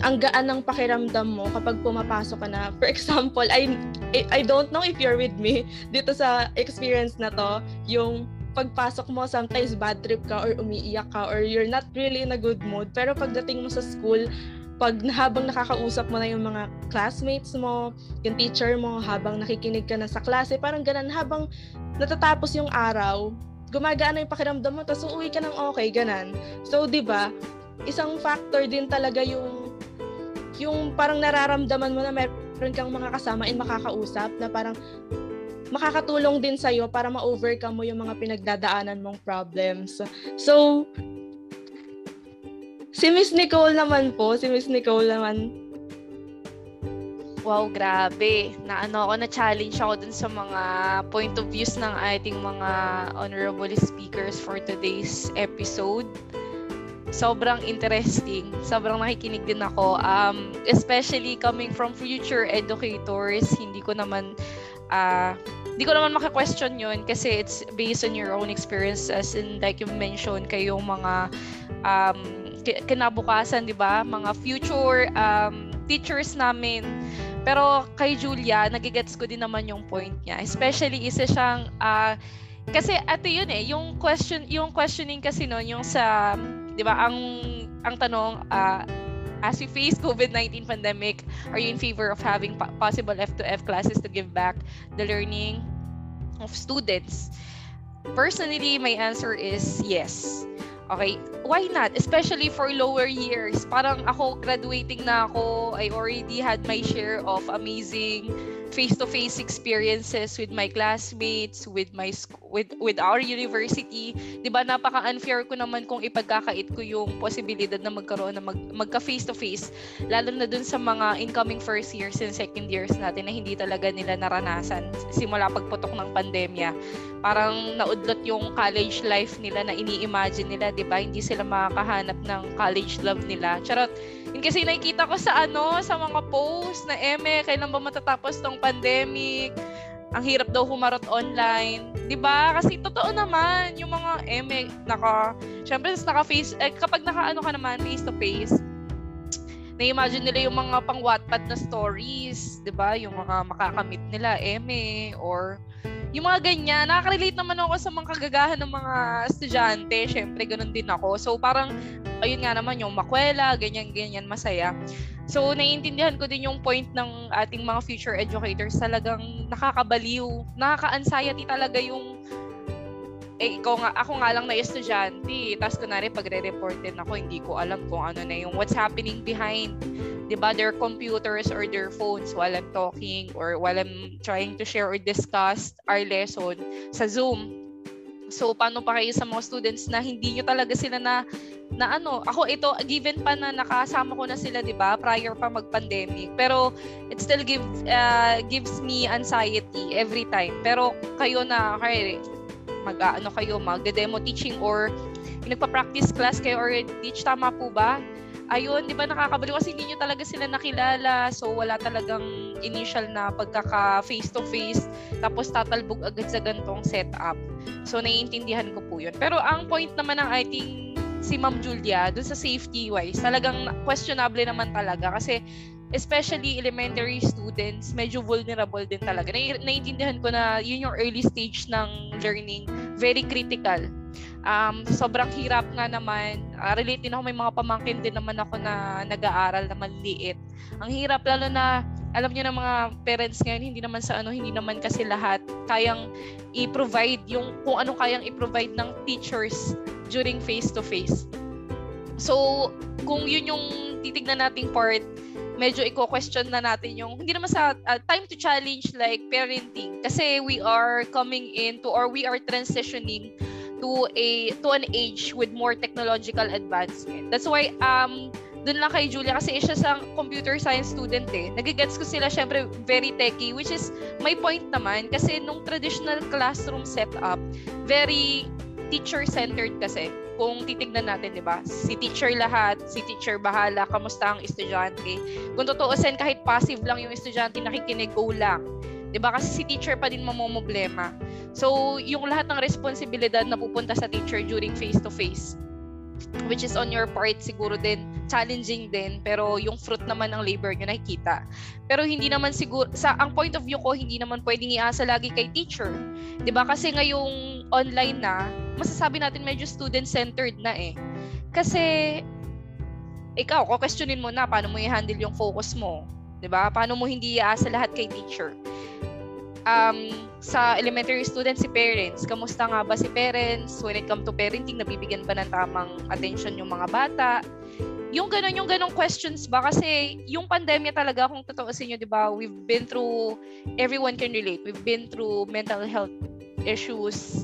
ang gaan ng pakiramdam mo kapag pumapasok ka na. For example, I don't know if you're with me dito sa experience na to, yung pagpasok mo, sometimes bad trip ka or umiiyak ka or you're not really in a good mood. Pero pagdating mo sa school, habang nakakausap mo na yung mga classmates mo, yung teacher mo, habang nakikinig ka na sa klase, parang ganun, habang natatapos yung araw, gumagana yung pakiramdam mo, tapos uuwi ka ng okay, ganun. So, di ba, isang factor din talaga yung parang nararamdaman mo na meron kang mga kasama and makakausap na parang makakatulong din sa'yo para ma-overcome mo yung mga pinagdadaanan mong problems. So, si Miss Nicole naman. Wow, grabe. Na-challenge ako dun sa mga point of views ng ating mga honorable speakers for today's episode. Sobrang interesting. Sobrang nakikinig din ako. Especially coming from future educators, hindi ko naman maka-question yun kasi it's based on your own experience, as in like you mentioned, kayong mga kinabukasan, di ba? Mga future teachers namin. Pero kay Julia, nagigets ko din naman yung point niya. Especially isa siyang kasi ate yun yung questioning kasi noon yung sa, di ba, ang tanong, as we face COVID-19 pandemic, are you in favor of having possible F2F classes to give back the learning of students? Personally, my answer is yes. Okay, why not? Especially for lower years. Parang ako, graduating na ako, I already had my share of amazing face-to-face experiences with my classmates, with our university. 'Di ba, napaka-unfair ko naman kung ipagkakait ko yung posibilidad na magkaroon na magka face-to-face, lalo na dun sa mga incoming first years and second years natin na hindi talaga nila naranasan simula pagputok ng pandemya. Parang naudlot yung college life nila na ini-imagine nila, 'di ba? Hindi sila makakahanap ng college love nila. Charot. Yun kasi nakikita ko sa mga post na kailan ba matatapos tong pandemic? Ang hirap daw humarot online. 'Di ba? Kasi totoo naman yung mga syempre naka-face kapag ka naman face to face, na-imagine nila yung mga pang-Wattpad na stories, 'di ba? Yung mga makakamit nila or yung mga ganyan. Nakaka-relate naman ako sa mga kagagahan ng mga estudyante. Syempre, ganun din ako. So, parang, ayun nga naman, yung makwela, ganyan, masaya. So, naiintindihan ko din yung point ng ating mga future educators. Talagang nakakabaliw, nakaka-anxiety talaga yung ako nga lang na estudyante. Tapos, kunwari, pagre-report din ako, hindi ko alam kung ano na yung what's happening behind, diba, their computers or their phones while I'm talking or while I'm trying to share or discuss our lesson sa Zoom. So, paano pa kayo sa mga students na hindi nyo talaga sila ako ito, given pa na nakasama ko na sila, diba, prior pa mag-pandemic. Pero, it still gives me anxiety every time. Pero, kayo na, magde-demo teaching or nagpa-practice class kayo or teach, tama po ba? Ayun, di ba, nakakabaliw kasi hindi nyo talaga sila nakilala, so wala talagang initial na pagkaka face-to-face, tapos tatalbog agad sa gantong setup. So, naiintindihan ko po yun. Pero ang point naman ng ating si Ma'am Julia, dun sa safety-wise, talagang questionable naman talaga kasi especially elementary students, medyo vulnerable din talaga. Naiintindihan ko na yun yung early stage ng learning, very critical. Sobrang hirap nga naman. Relate din ako, may mga pamangkin din naman ako na nag-aaral na maliliit. Ang hirap, lalo na alam niyo ng mga parents ngayon, hindi naman kasi lahat kayang i-provide yung kung ano kayang i-provide ng teachers during face-to-face. So, kung yun yung titignan nating part, medyo i-question na natin yung hindi naman sa time to challenge like parenting, kasi we are coming into or we are transitioning to an age with more technological advancement. That's why dun lang kay Julia, kasi siya sa computer science student nagigets ko sila, syempre very techy, which is my point naman, kasi nung traditional classroom setup, very teacher-centered kasi. kung titignan natin, di ba? Si teacher lahat, si teacher bahala, kamusta ang estudyante. Kung tutuusin, kahit passive lang yung estudyante, nakikinig, go lang. Di ba? Kasi si teacher pa din mamomblema. So, yung lahat ng responsibilidad na pupunta sa teacher during face-to-face, which is on your part, siguro din, challenging din, pero yung fruit naman ng labor nyo nakikita. Pero hindi naman siguro, ang point of view ko, hindi naman pwedeng iasa lagi kay teacher. Di ba? Kasi ngayong online na, masasabi natin medyo student-centered na eh. Kasi, ikaw, questionin mo na, paano mo i-handle yung focus mo? Di ba? Paano mo hindi iasa lahat kay teacher? Sa elementary students, si parents. Kamusta nga ba si parents? When it comes to parenting, nabibigyan ba ng tamang attention yung mga bata? Yung ganong questions ba? Kasi yung pandemya talaga, kung totoo sa inyo, di ba, we've been through, everyone can relate, we've been through mental health issues,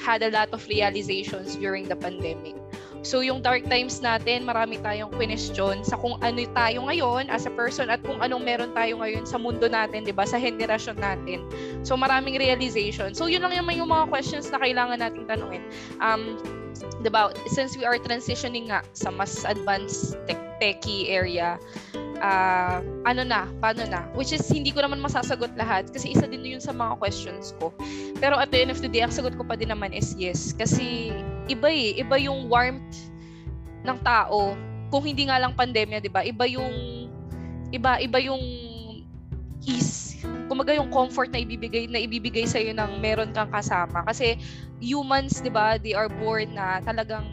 had a lot of realizations during the pandemic. So yung dark times natin, marami tayong question sa kung ano tayo ngayon as a person at kung anong meron tayo ngayon sa mundo natin, 'di ba, sa henerasyon natin. So maraming realization. So yun lang yung mga questions na kailangan nating tanungin. 'Di ba, since we are transitioning nga sa mas advanced techie area, paano na? Which is, hindi ko naman masasagot lahat kasi isa din yun sa mga questions ko. Pero at the end of the day, ang sagot ko pa din naman is yes. Kasi iba yung warmth ng tao. Kung hindi nga lang pandemya, di ba? Iba yung ease. Kumaga yung comfort na ibibigay sa iyo ng meron kang kasama. Kasi humans, di ba, they are born na talagang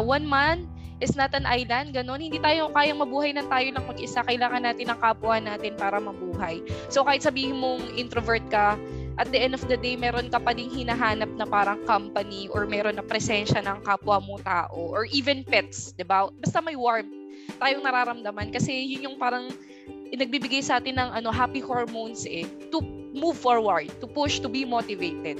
one man is not an island, ganon. Hindi tayo kayang mabuhay ng tayo lang mag-isa. Kailangan natin ng kapwa natin para mabuhay. So kahit sabihin mong introvert ka, at the end of the day, meron ka pa ding hinahanap na parang company or meron na presensya ng kapwa mo tao or even pets, di ba? Basta may warmth tayong nararamdaman kasi yun yung parang nagbibigay sa atin ng happy hormones to move forward, to push, to be motivated.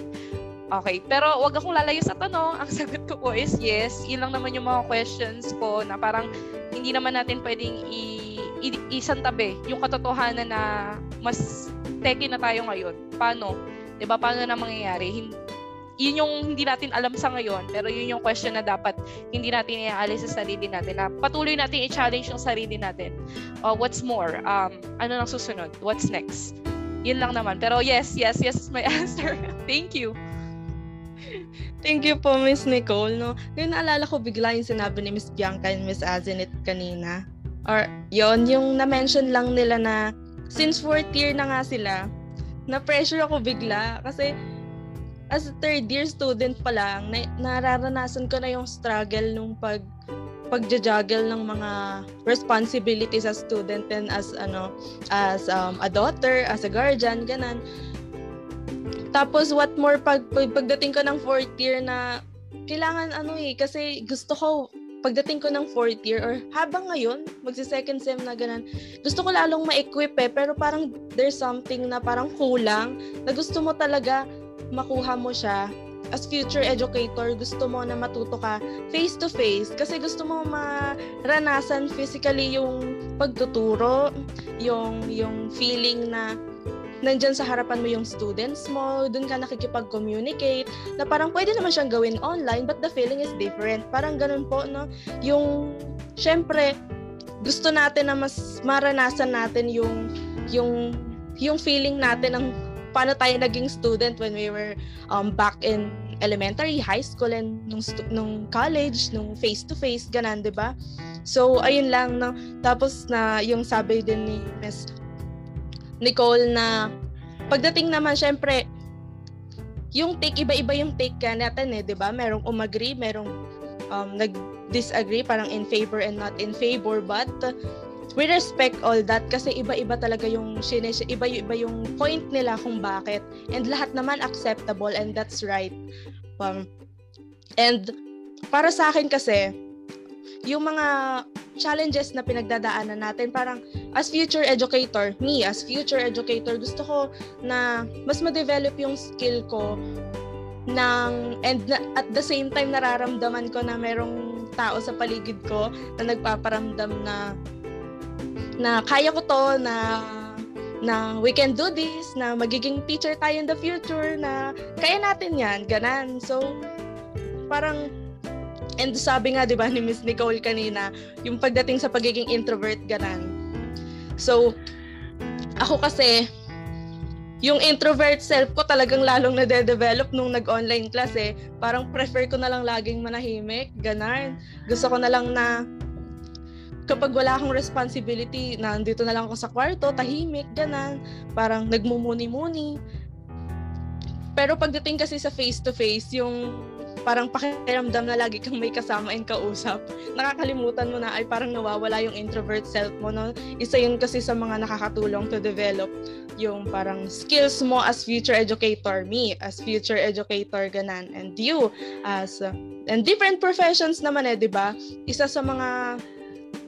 Okay, pero wag akong lalayo sa tanong. Ang sagot ko po is yes. Ilang naman yung mga questions ko na parang hindi naman natin pwedeng isantabi yung katotohanan na mas techie na tayo ngayon. Paano? 'Di ba? Paano na mangyayari? Yun yung hindi natin alam sa ngayon, pero yun yung question na dapat hindi natin iaalis sa sarili natin. Na patuloy natin i-challenge yung sarili natin. What's more? Ano nang susunod? What's next? Yun lang naman. Pero yes is my answer. Thank you. Thank you po, Miss Nicole. No? Ngayon naalala ko bigla yung sinabi ni Miss Bianca and Miss Azenit kanina. Or yon yung na-mention lang nila na since 4th year na nga sila, na-pressure ako bigla. Kasi as a 3rd year student pa lang, nararanasan ko na yung struggle nung pagja-juggle ng mga responsibilities as student and as a daughter, as a guardian, ganan. Tapos what more pagdating ko ng 4th year na kailangan kasi gusto ko pagdating ko ng 4th year or habang ngayon magsi-second sem na ganun, gusto ko lalong ma-equip pero parang there's something na parang kulang na gusto mo talaga makuha mo siya as future educator. Gusto mo na matuto ka face to face kasi gusto mo maranasan physically yung pagtuturo, yung feeling na nandyan sa harapan mo yung students mo, dun ka nakikipag-communicate, na parang pwede naman siyang gawin online, but the feeling is different. Parang ganun po, no? Yung, syempre, gusto natin na mas maranasan natin yung feeling natin ng paano tayo naging student when we were back in elementary, high school, and nung college, nung face-to-face, ganun, di ba? So, ayun lang, no? Tapos na yung sabi din ni Miss Nicole na pagdating naman syempre yung take iba-iba yung take natin di ba? Merong umagree, merong nag-disagree, parang in favor and not in favor, but we respect all that kasi iba-iba talaga yung iba-iba yung point nila kung bakit, and lahat naman acceptable and that's right. And para sa akin kasi yung mga challenges na pinagdadaanan natin, parang as future educator, gusto ko na mas ma-develop yung skill ko at the same time nararamdaman ko na merong tao sa paligid ko na nagpaparamdam na kaya ko to, na na we can do this, na magiging teacher tayo in the future, na kaya natin yan, ganan. So, parang, and sabi nga, di ba, ni Miss Nicole kanina, yung pagdating sa pagiging introvert, ganan. So, ako kasi, yung introvert self ko talagang lalong nade-develop nung nag-online class eh. Parang prefer ko na lang laging manahimik, ganan. Gusto ko na lang na kapag wala akong responsibility, nandito na lang ako sa kwarto, tahimik, ganan. Parang nagmumuni-muni. Pero pagdating kasi sa face-to-face, yung parang pakiramdam na lagi kang may kasama and kausap, nakakalimutan mo na ay parang nawawala yung introvert self mo. No? Isa yun kasi sa mga nakakatulong to develop yung parang skills mo as future educator, me as future educator, ganan, and you as and different professions naman di ba? Isa sa mga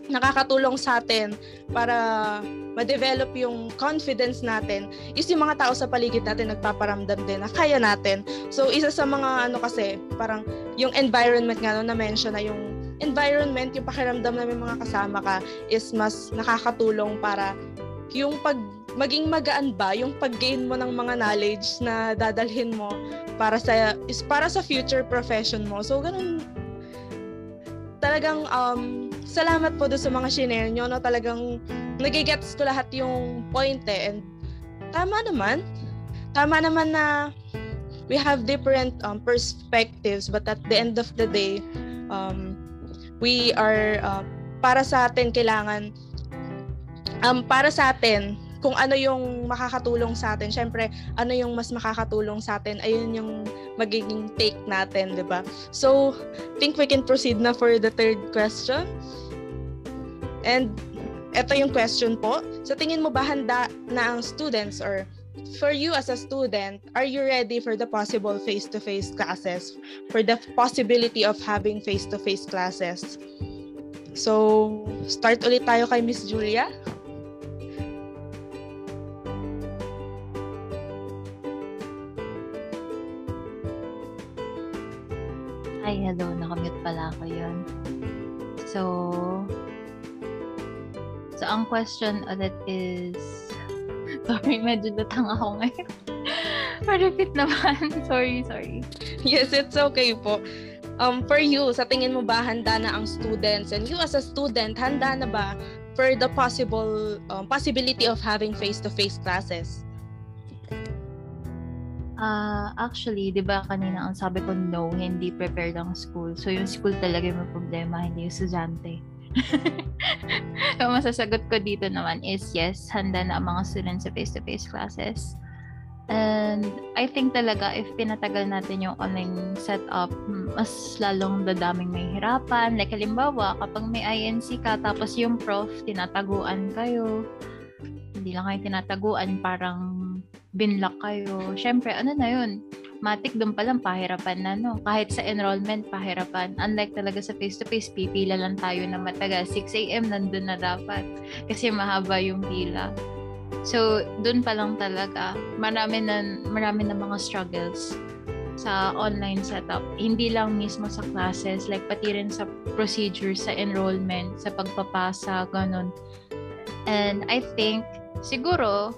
nakakatulong sa atin para ma-develop yung confidence natin is yung mga tao sa paligid natin nagpaparamdam din na kaya natin. So isa sa mga kasi parang yung environment nga na-mention na yung environment, yung pakiramdam na may mga kasama ka is mas nakakatulong para yung maging magaan ba yung pag-gain mo ng mga knowledge na dadalhin mo para sa future profession mo. So ganun, talagang salamat po doon sa mga shinare nyo, no? Talagang nagigets ko lahat yung point and tama naman na we have different perspectives, but at the end of the day we are para sa atin kailangan para sa atin kung ano yung makakatulong sa atin. Syempre, ano yung mas makakatulong sa atin, ayun yung magiging take natin, di ba? So, think we can proceed na for the third question. And ito yung question po. Sa tingin mo ba handa na ang students, or for you as a student, are you ready for the possible face-to-face classes? For the possibility of having face-to-face classes? So, start ulit tayo kay Miss Julia. Hi, hello. Nakamute pala ako yun. So, ang question ulit is... Sorry, medyo datang ako ngayon. Pa-repeat naman. Sorry. Yes, it's okay po. For you, sa tingin mo ba handa na ang students? And you as a student, handa na ba for the possibility of having face-to-face classes? Actually, di ba kanina ang sabi ko no, hindi prepared ang school. So yung school talaga yung problema, hindi yung estudyante. So masasagot ko dito naman is yes, handa na ang mga students sa face-to-face classes. And I think talaga if pinatagal natin yung online setup, mas lalong dadaming may hirapan. Like halimbawa, kapag may INC ka, tapos yung prof, tinataguan kayo. Hindi lang kayo tinataguan, parang binlock kayo. Syempre, ano na yun? Matik doon pa lang, pahirapan na, no? Kahit sa enrollment, pahirapan. Unlike talaga sa face-to-face, pipila lang tayo na matagal. 6 a.m. nandun na dapat. Kasi mahaba yung pila. So, doon pa lang talaga, marami na mga struggles sa online setup. Hindi lang mismo sa classes, like pati rin sa procedures, sa enrollment, sa pagpapasa, ganun. And I think, siguro,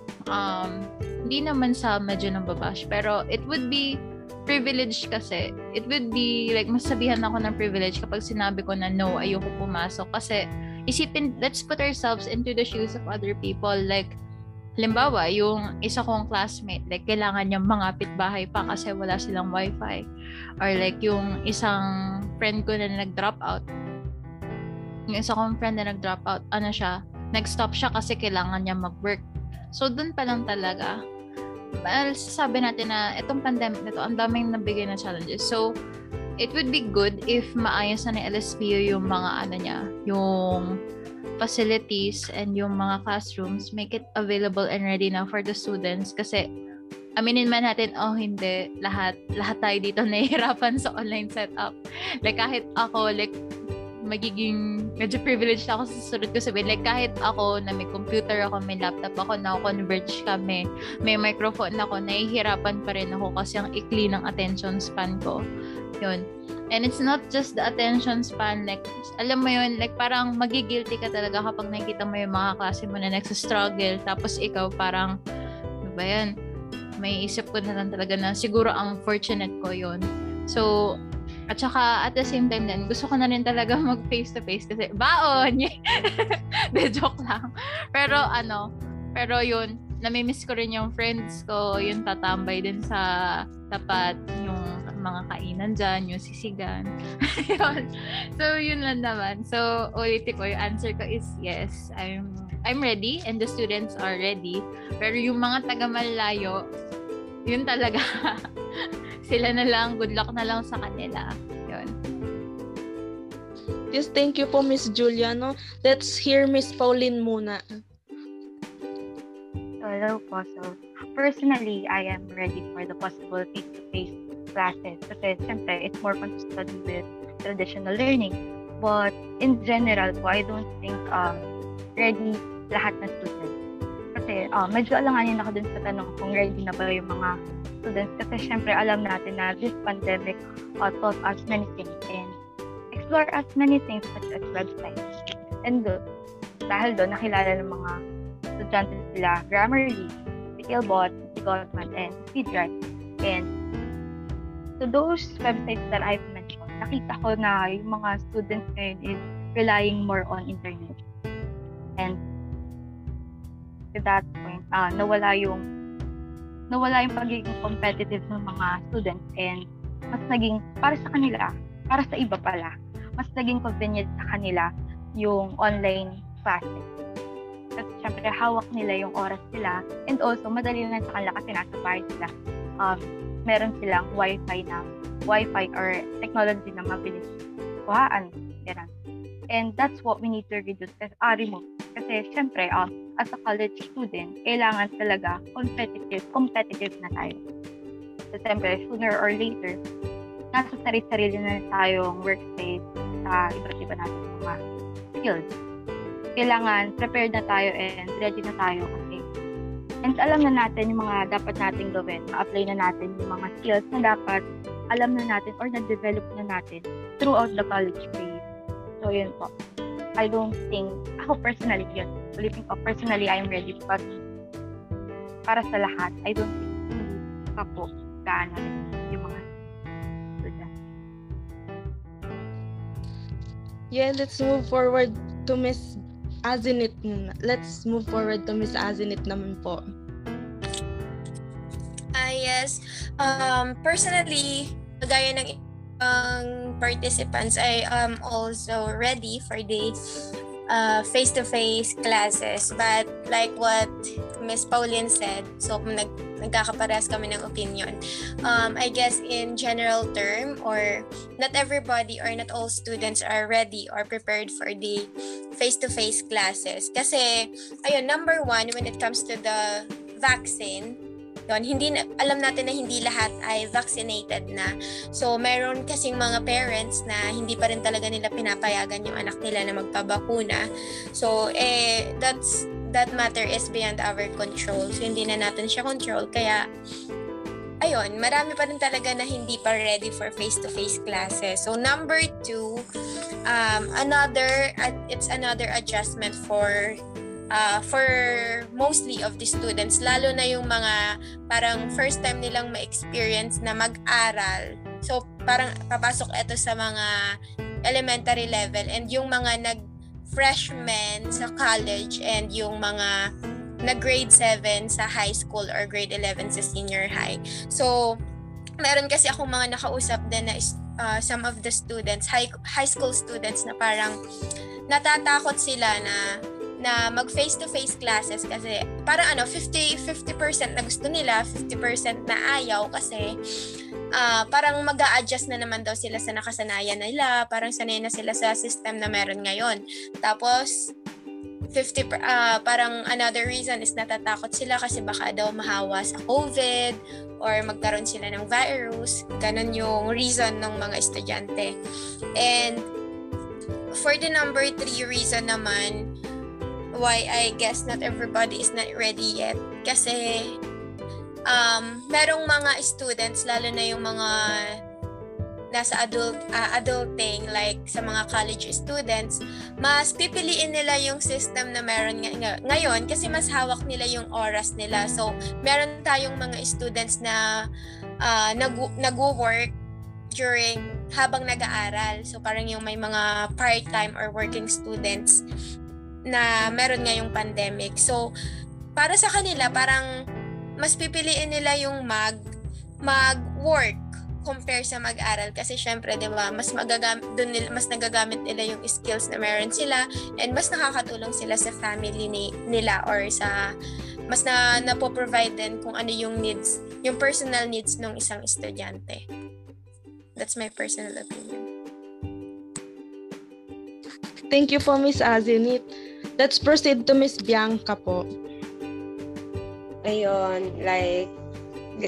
hindi naman sa medyo ng babash, pero it would be privilege kasi. It would be, like, masabihan ako ng privilege kapag sinabi ko na no, ayoko pumasok. Kasi, isipin, let's put ourselves into the shoes of other people. Like, halimbawa, yung isa kong classmate, like, kailangan niyang mangapit bahay pa kasi wala silang wifi. Or like, yung isang friend ko na nag-drop out. Yung isa kong friend na nag-drop out, nag-stop siya kasi kailangan niya mag-work. So, dun pa lang talaga. Sabi natin na itong pandemic na to, ang daming nabigay na challenges. So, it would be good if maayos na ni LSPU yung mga yung facilities and yung mga classrooms, make it available and ready now for the students. Kasi, aminin man natin, hindi, lahat tayo dito nahihirapan sa online setup. Like, kahit ako, like, magiging medyo privileged ako sa susunod ko sabihin. Like, kahit ako na may computer ako, may laptop ako, na-converge kami, may microphone ako, nahihirapan pa rin ako kasi ang ikli ng attention span ko. Yun. And it's not just the attention span, like, alam mo yun, like, parang magigilty ka talaga kapag nakikita mo yung mga klase mo na nagsastruggle, tapos ikaw parang, ano ba yan? May isip ko na lang talaga na siguro ang fortunate ko yun. So, at saka, at the same time din, gusto ko na rin talaga mag face-to-face kasi, baon! De, joke lang. Pero yun, namimiss ko rin yung friends ko, yung tatambay din sa tapat, yung mga kainan dyan, yung sisigan. Yun. So, yun lang naman. So, ulitin ko, yung answer ko is yes, I'm ready and the students are ready. Pero yung mga taga-malayo, yun talaga. Sila na lang, good luck na lang sa kanila. Yun. Yes, thank you po, Miss Julia. No? Let's hear Miss Pauline muna. Hello po. So, personally, I am ready for the possible face-to-face classes kasi syempre, it's more fun to study with traditional learning. But in general po, I don't think ready lahat ng students. Kasi medyo alanganin ako dun sa tanong kung ready na ba yung mga students kasi syempre alam natin na this pandemic taught us many things and explore us many things such as websites. And dahil doon, nakilala ng mga estudyante sila Grammarly, Skillbot, Gottman, and Speedwrite. And so those websites that I've mentioned, nakita ko na yung mga students ngayon is relying more on internet. And to that point, nawala yung pagiging competitive ng mga students and mas naging para sa kanila, para sa iba pala, mas naging convenient sa kanila yung online classes. Kasi syempre hawak nila yung oras nila and also madali lang sa kanila kasi nasa bahay sila. Meron silang wifi or technology na mabilis kuhaan. And that's what we need to reduce remove. Kasi syempre, as a college student, kailangan talaga competitive na tayo. So syempre, sooner or later, nasa sarili-sarili na tayong workspace sa iba't iba natin mga skills. Kailangan prepared na tayo and ready na tayo kasi and alam na natin yung mga dapat nating gawin. Ma-apply na natin yung mga skills na dapat alam na natin or na-develop na natin throughout the college phase. So, yun po. I don't think, ako personally, yun. Ulitin ko, personally, I'm ready. But, para sa lahat, I don't think pa po gaano yung mga students. Yeah, let's move forward to Miss Azinit. Let's move forward to Miss Azinit naman po. Yes. Personally, gaya ng participants, I am also ready for the face-to-face classes. But like what Miss Pauline said, so nagkakaparehas kami ng opinion. I guess in general term, or not everybody or not all students are ready or prepared for the face-to-face classes. Kasi, ayun, number one, when it comes to the vaccine, yun, alam natin na hindi lahat ay vaccinated na. So, meron kasing mga parents na hindi pa rin talaga nila pinapayagan yung anak nila na magpabakuna. So, that matter is beyond our control. So, hindi na natin siya control. Kaya, ayun, marami pa rin talaga na hindi pa ready for face-to-face classes. So, number two, it's another adjustment for mostly of the students, lalo na yung mga parang first time nilang ma-experience na mag-aral. So, parang papasok ito sa mga elementary level and yung mga nag-freshman sa college and yung mga nag-grade 7 sa high school or grade 11 sa senior high. So, meron kasi akong mga nakausap din na some of the students, high school students na parang natatakot sila na mag face-to-face classes kasi parang 50% na gusto nila, 50% na ayaw kasi parang mag-a-adjust na naman daw sila sa nakasanayan nila, parang sanay na sila sa system na meron ngayon. Tapos parang another reason is natatakot sila kasi baka daw mahawa sa COVID or magkaroon sila ng virus. Ganun yung reason ng mga estudyante. And for the number 3 reason naman why I guess not everybody is not ready yet. Kasi merong mga students, lalo na yung mga nasa adulting, like sa mga college students, mas pipiliin nila yung system na meron ngayon kasi mas hawak nila yung oras nila. So, meron tayong mga students na nag-work during habang nag-aaral. So, parang yung may mga part-time or working students na meron ngayong pandemic. So, para sa kanila, parang mas pipiliin nila yung mag-work compare sa mag-aral kasi syempre 'di ba mas nagagamit nila yung skills na meron sila and mas nakakatulong sila sa family nila or sa mas napo-provide din kung ano yung needs, yung personal needs ng isang estudyante. That's my personal opinion. Thank you po, Miss Azenit. Let's proceed to Miss Bianca po. Ayun, like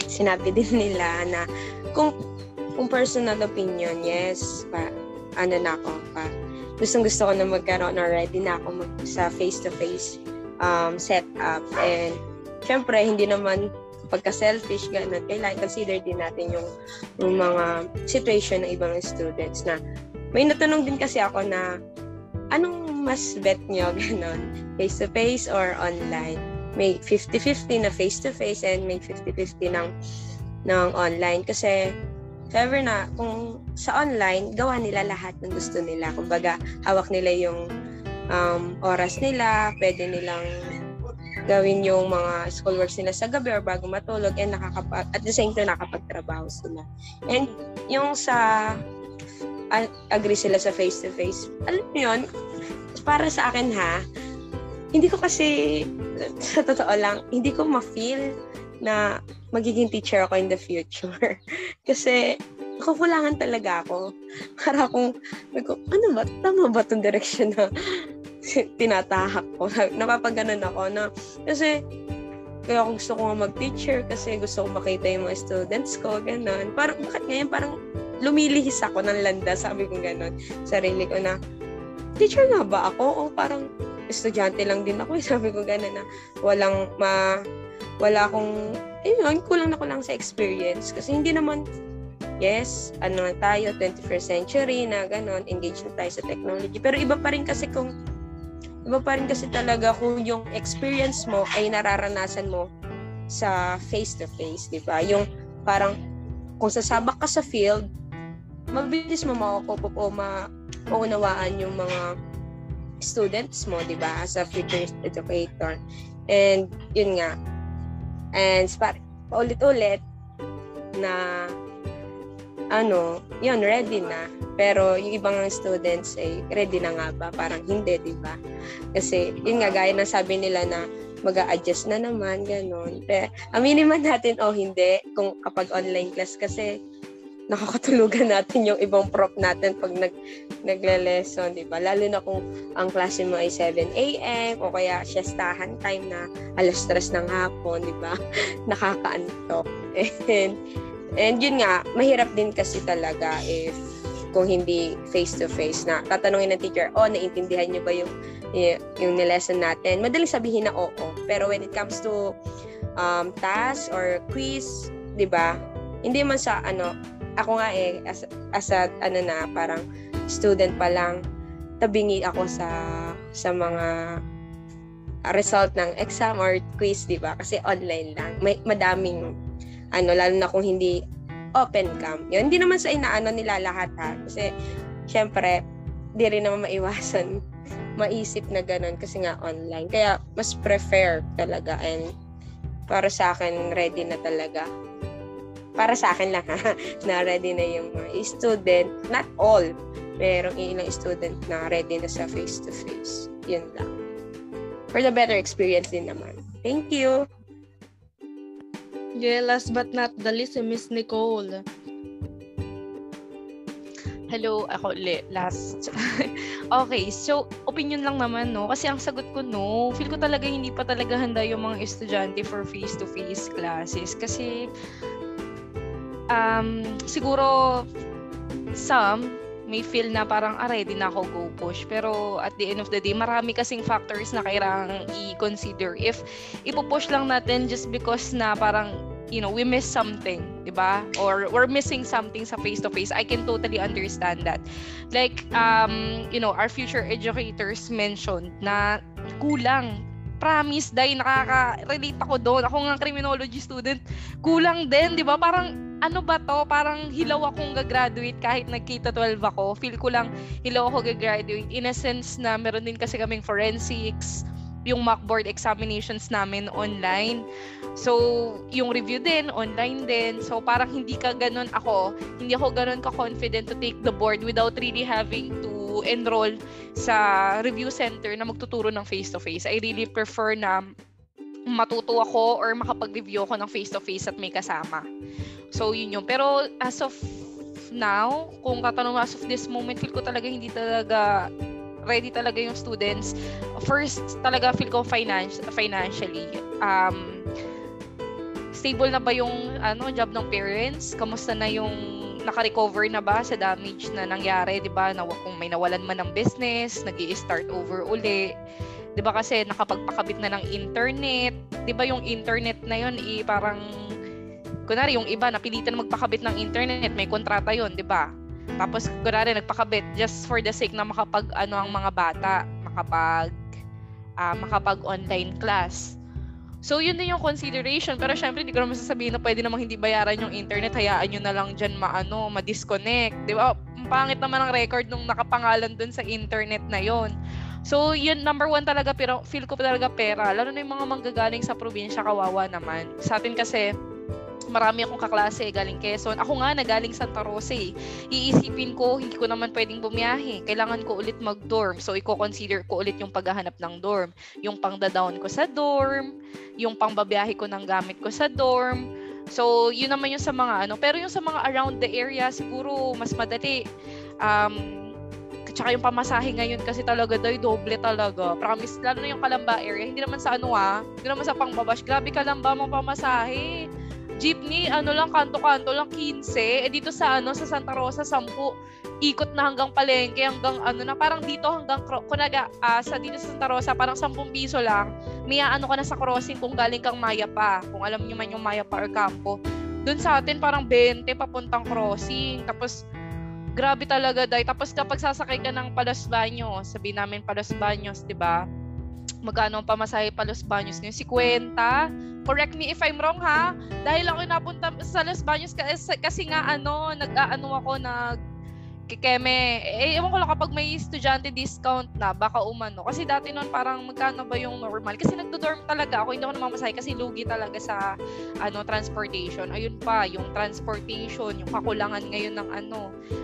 sinabi din nila na kung personal opinion, yes, gusto ko na magkaroon or ready na ako sa face-to-face setup. And syempre, hindi naman pagka-selfish, ganun. Kailangan consider din natin yung mga situation ng ibang students na may natanong din kasi ako na anong mas bet nyo, ganun, face-to-face or online? May 50-50 na face-to-face and may 50-50 ng online. Kasi if ever na, kung sa online, gawa nila lahat ng gusto nila. Kumbaga, hawak nila yung oras nila, pwede nilang gawin yung mga schoolworks nila sa gabi or bago matulog, and at the same time, nakapagtrabaho sila. And yung sa agree sila sa face-to-face, alam mo yun, para sa akin hindi ko kasi, sa totoo lang, hindi ko ma-feel na magiging teacher ako in the future. Kasi, kukulangan talaga ako. Para akong, ano ba? Tama ba itong direction na tinatahak ko? Napapaganon ako na, kasi, kaya ako gusto ko nga mag-teacher kasi gusto ko makita yung mga students ko, gano'n. Parang, bakit ngayon parang lumilihis ako ng landas, sabi ko gano'n. Sarili ko na, teacher nga ba ako? O parang, estudyante lang din ako. Sabi ko gano'n na, wala akong, kulang sa experience. Kasi hindi naman, yes, tayo, 21st century na gano'n, engage na tayo sa technology. Pero iba pa rin kasi talaga kung yung experience mo ay nararanasan mo sa face-to-face, di ba? Yung parang, kung sasabak ka sa field, mabilis mo maunawaan yung mga students mo, di ba? As a future educator. And, yun nga, and paulit-ulit na ready na. Pero yung ibang students ay ready na nga ba? Parang hindi, di ba? Kasi yun nga, gaya ng sabi nila na mag-a-adjust na naman, gano'n. Pero aminin man natin hindi kung kapag online class kasi nakakatulugan natin yung ibang prof natin pag nagle-lesson, di ba? Lalo na kung ang klase mo ay 7 a.m. o kaya siestahan time na 3:00 ng hapon, di ba? Nakakaantok. And yun nga, mahirap din kasi talaga kung hindi face-to-face na tatanungin ng teacher, naintindihan niyo ba yung lesson natin? Madaling sabihin na oo. Pero when it comes to task or quiz, di ba? Hindi man sa ako nga as a parang student pa lang, tabingi ako sa mga result ng exam or quiz, di ba? Kasi online lang. May madaming lalo na kung hindi open cam. Yun, hindi naman sa inaano nila lahat kasi syempre, di rin naman maiwasan maisip na ganun kasi nga online. Kaya mas prefer talaga, and para sa akin ready na talaga. Para sa akin lang na ready na yung mga student, not all, merong ilang student na ready na sa face-to-face. Yun lang. For the better experience din naman. Thank you! Yeah, last but not the least, Miss Nicole. Hello, ako last. Okay, so opinion lang naman, no? Kasi ang sagot ko, no, feel ko talaga hindi pa talaga handa yung mga estudyante for face-to-face classes. Kasi siguro may feel na parang ready na ako go push. Pero at the end of the day, marami kasing factors na kailangang i-consider. If ipupush lang natin just because na parang, we miss something, di ba? Or we're missing something sa face-to-face, I can totally understand that. Like, our future educators mentioned na kulang. Promise, dahil nakaka-relate ako doon. Ako nga criminology student, kulang din, di ba? Parang, ano ba to? Parang hilaw akong gagraduate kahit nag-K-12 ako. Feel ko lang hilaw ako gagraduate. In a sense na meron din kasi kaming forensics, yung mock board examinations namin online. So, yung review din, online din. So, parang hindi ako ganun ka-confident to take the board without really having to enroll sa review center na magtuturo ng face-to-face. I really prefer na matuto ako or makapag-review ako ng face-to-face at may kasama. So, yun yung. Pero, as of now, kung tatanong as of this moment, feel ko talaga hindi talaga ready talaga yung students. First, talaga feel ko financially. Stable na ba yung job ng parents? Kamusta na yung naka-recover na ba sa damage na nangyari, 'di ba? Kung may nawalan man ng business, nag-i-start over uli. 'Di ba kasi nakapagpakabit na ng internet, 'di ba yung internet na yun parang kunwari yung iba napilitan magpakabit ng internet, may kontrata yun, 'di ba? Tapos kunwari nagpakabit just for the sake na ang mga bata makapag online class. So, yun din yung consideration. Pero syempre, hindi ko naman sasabihin na pwede namang hindi bayaran yung internet. Hayaan nyo na lang dyan ma-disconnect. Di ba? Ang pangit naman ang record nung nakapangalan dun sa internet na yon. So, yun, number one talaga, pero feel ko talaga pera. Lalo na yung mga manggagaling sa probinsya, kawawa naman. Sa atin kasi, marami akong kaklase galing Quezon. Ako nga nagaling Santa Rosa. Iisipin ko, hindi ko naman pwedeng bumiyahe. Kailangan ko ulit mag-dorm. So, i-consider ko ulit yung paghahanap ng dorm. Yung pang-down ko sa dorm, yung pangbabiyahe ko ng gamit ko sa dorm. So, yun naman yung sa mga Pero yung sa mga around the area, siguro mas madali. Tsaka yung pamasahe ngayon kasi talaga doble talaga. Promise, lalo na yung Calamba area. Hindi naman sa hindi naman sa pangbabash. Grabe Calamba mong pamasahe. Jeepney, lang, kanto-kanto lang, 15. Dito sa Santa Rosa, 10. Ikot na hanggang palengke, hanggang na, parang dito hanggang, dito sa Santa Rosa, parang 10 piso lang. May ka na sa crossing kung galing kang Maya pa. Kung alam nyo man yung Maya pa or Campo. Doon sa atin, parang 20 papuntang crossing. Tapos, grabe talaga, dahil. Tapos kapag sasakay ka ng Palos Baños, sabihin namin Palos Baños, diba? Magkano ang pamasahe Palos Baños ngayon? 50? Correct me if I'm wrong ha. Dahil ako napunta sa Los Baños kasi nga ako kikeme. Ewan ko lang kapag may estudyante discount na baka umano. Kasi dati noon parang magkano ba yung normal? Kasi nagdo-dorm talaga ako, hindi ako namamasahe kasi lugi talaga sa transportation. Ayun pa, yung transportation, yung kakulangan ngayon ng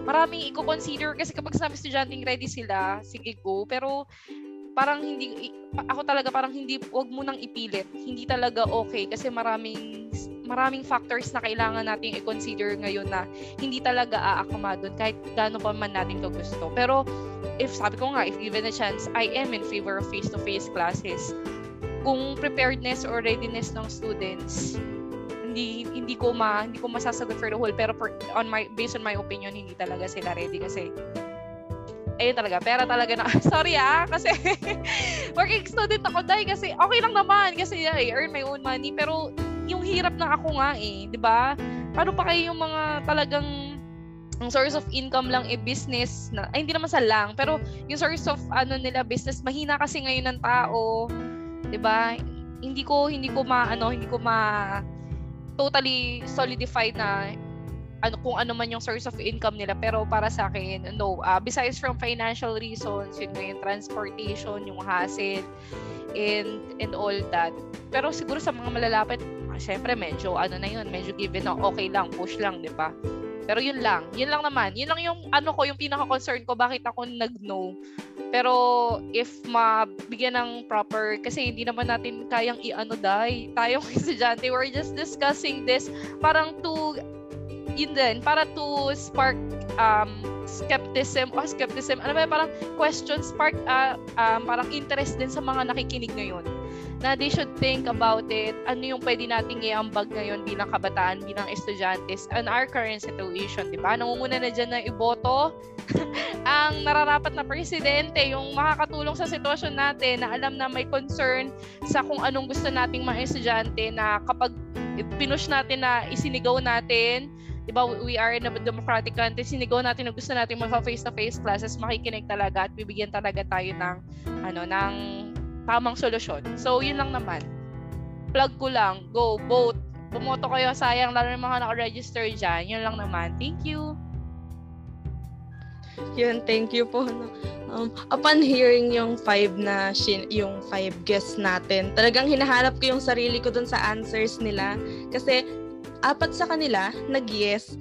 maraming i-consider kasi kapag sa estudyante ready sila, sige go. Pero parang wag mo nang ipilit. Hindi talaga okay kasi maraming factors na kailangan nating i-consider ngayon na hindi talaga aakma doon kahit gaano pa man natin to gusto. Pero if given a chance, I am in favor of face-to-face classes. Kung preparedness or readiness ng students, hindi ko masasagot for the whole, pero based on my opinion, hindi talaga sila ready kasi ayun talaga, pera talaga na, sorry kasi working student ako dahil kasi okay lang naman kasi I earn my own money, pero yung hirap na ako nga di ba? Paano pa kayo yung mga talagang ang source of income lang business na, hindi naman sa lang, pero yung source of nila business, mahina kasi ngayon ng tao, di ba? Hindi ko totally solidified na kung ano man yung source of income nila, pero para sa akin besides from financial reasons, yun yung transportation, yung hassle and all that. Pero siguro sa mga malalapit, syempre medyo medyo given na okay lang, push lang, di ba? Pero yun lang naman, yun lang yung yung pinaka-concern ko bakit ako nag-no. Pero if mabigyan ng proper, kasi hindi naman natin kayang tayong estudyante, we're just discussing this parang para to spark skepticism, parang question, spark parang interest din sa mga nakikinig ngayon. na they should think about it. Ano yung pwede nating iambag ngayon bilang kabataan, bilang estudyantes on our current situation, di ba? Nangunguna na dyan na iboto ang nararapat na presidente, yung makakatulong sa sitwasyon natin, na alam na may concern sa kung anong gusto nating mga estudyante, na kapag pinush natin na isinigaw natin, diba, we are in a democratic country, sinigaw natin na gusto natin mag-face-to-face classes, makikinig talaga at bibigyan talaga tayo ng ng tamang solusyon. So, yun lang naman. Plug ko lang, go, vote. Bumoto kayo, sayang, lalo ng mga naka-register dyan. Yun lang naman. Thank you. Yun, thank you po. Upon hearing yung 5 guests natin, talagang hinahanap ko yung sarili ko dun sa answers nila. Kasi 4 sa kanila nag-yes,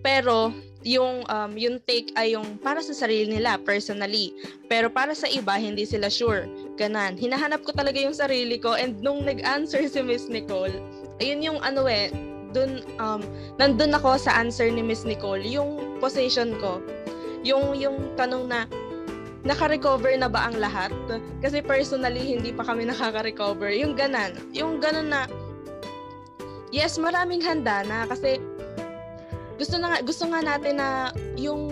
pero yung take ay yung para sa sarili nila, personally. Pero para sa iba, hindi sila sure. Ganon. Hinahanap ko talaga yung sarili ko, and nung nag-answer si Miss Nicole, ayun yung nandun ako sa answer ni Miss Nicole, yung position ko. Yung tanong na, naka-recover na ba ang lahat? Kasi personally, hindi pa kami nakaka-recover. Yung ganon na, yes, maraming handa na kasi gusto nga natin na yung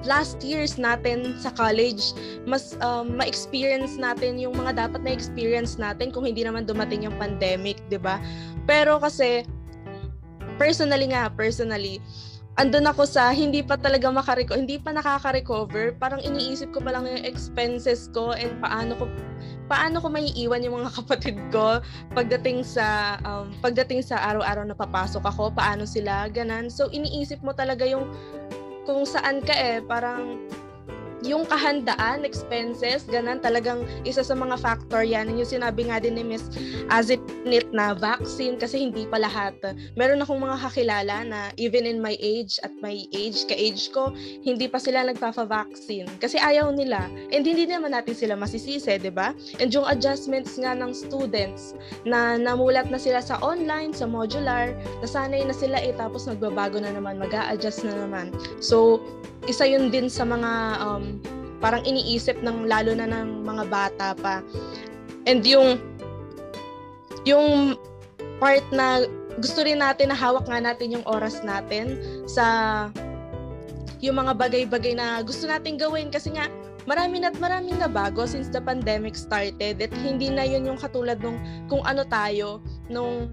last years natin sa college, mas ma-experience natin yung mga dapat na experience natin kung hindi naman dumating yung pandemic, 'di ba? Pero kasi personally, andun ako sa hindi pa nakaka-recover. Parang iniisip ko pa lang yung expenses ko and paano ko maiiwan yung mga kapatid ko pagdating sa araw-araw na papasok ako, paano sila, ganan. So iniisip mo talaga yung kung saan ka parang yung kahandaan, expenses, ganan, talagang isa sa mga factor yan. Yung sinabi nga din ni Miss Azinit na vaccine, kasi hindi pa lahat. Meron akong mga kakilala na even in my age, ka-age ko, hindi pa sila nagpapa-vaccine kasi ayaw nila. And hindi naman natin sila masisisi, di ba? And yung adjustments nga ng students na namulat na sila sa online, sa modular, nasanay na sila tapos nagbabago na naman, mag-a-adjust na naman. So, isa yun din sa mga parang iniisip ng lalo na ng mga bata pa. And yung part na gusto rin natin na hawak nga natin yung oras natin sa yung mga bagay-bagay na gusto natin gawin, kasi nga maraming na bago since the pandemic started, at hindi na yun yung katulad nung kung ano tayo nung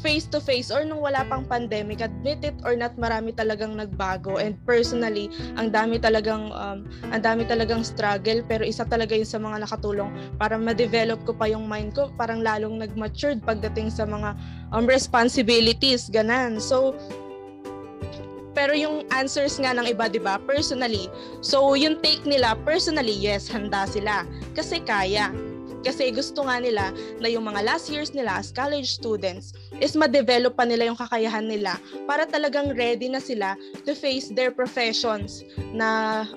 face-to-face or nung wala pang pandemic. Admit it or not, marami talagang nagbago, and personally, ang dami talagang struggle, pero isa talaga yun sa mga nakatulong para ma-develop ko pa yung mind ko, parang lalong nag-matured pagdating sa mga responsibilities, ganan. So, pero yung answers nga ng iba, diba, personally, so yung take nila, personally, yes, handa sila kasi kaya. Kasi gusto nga nila na yung mga last years nila as college students is ma-develop pa nila yung kakayahan nila para talagang ready na sila to face their professions na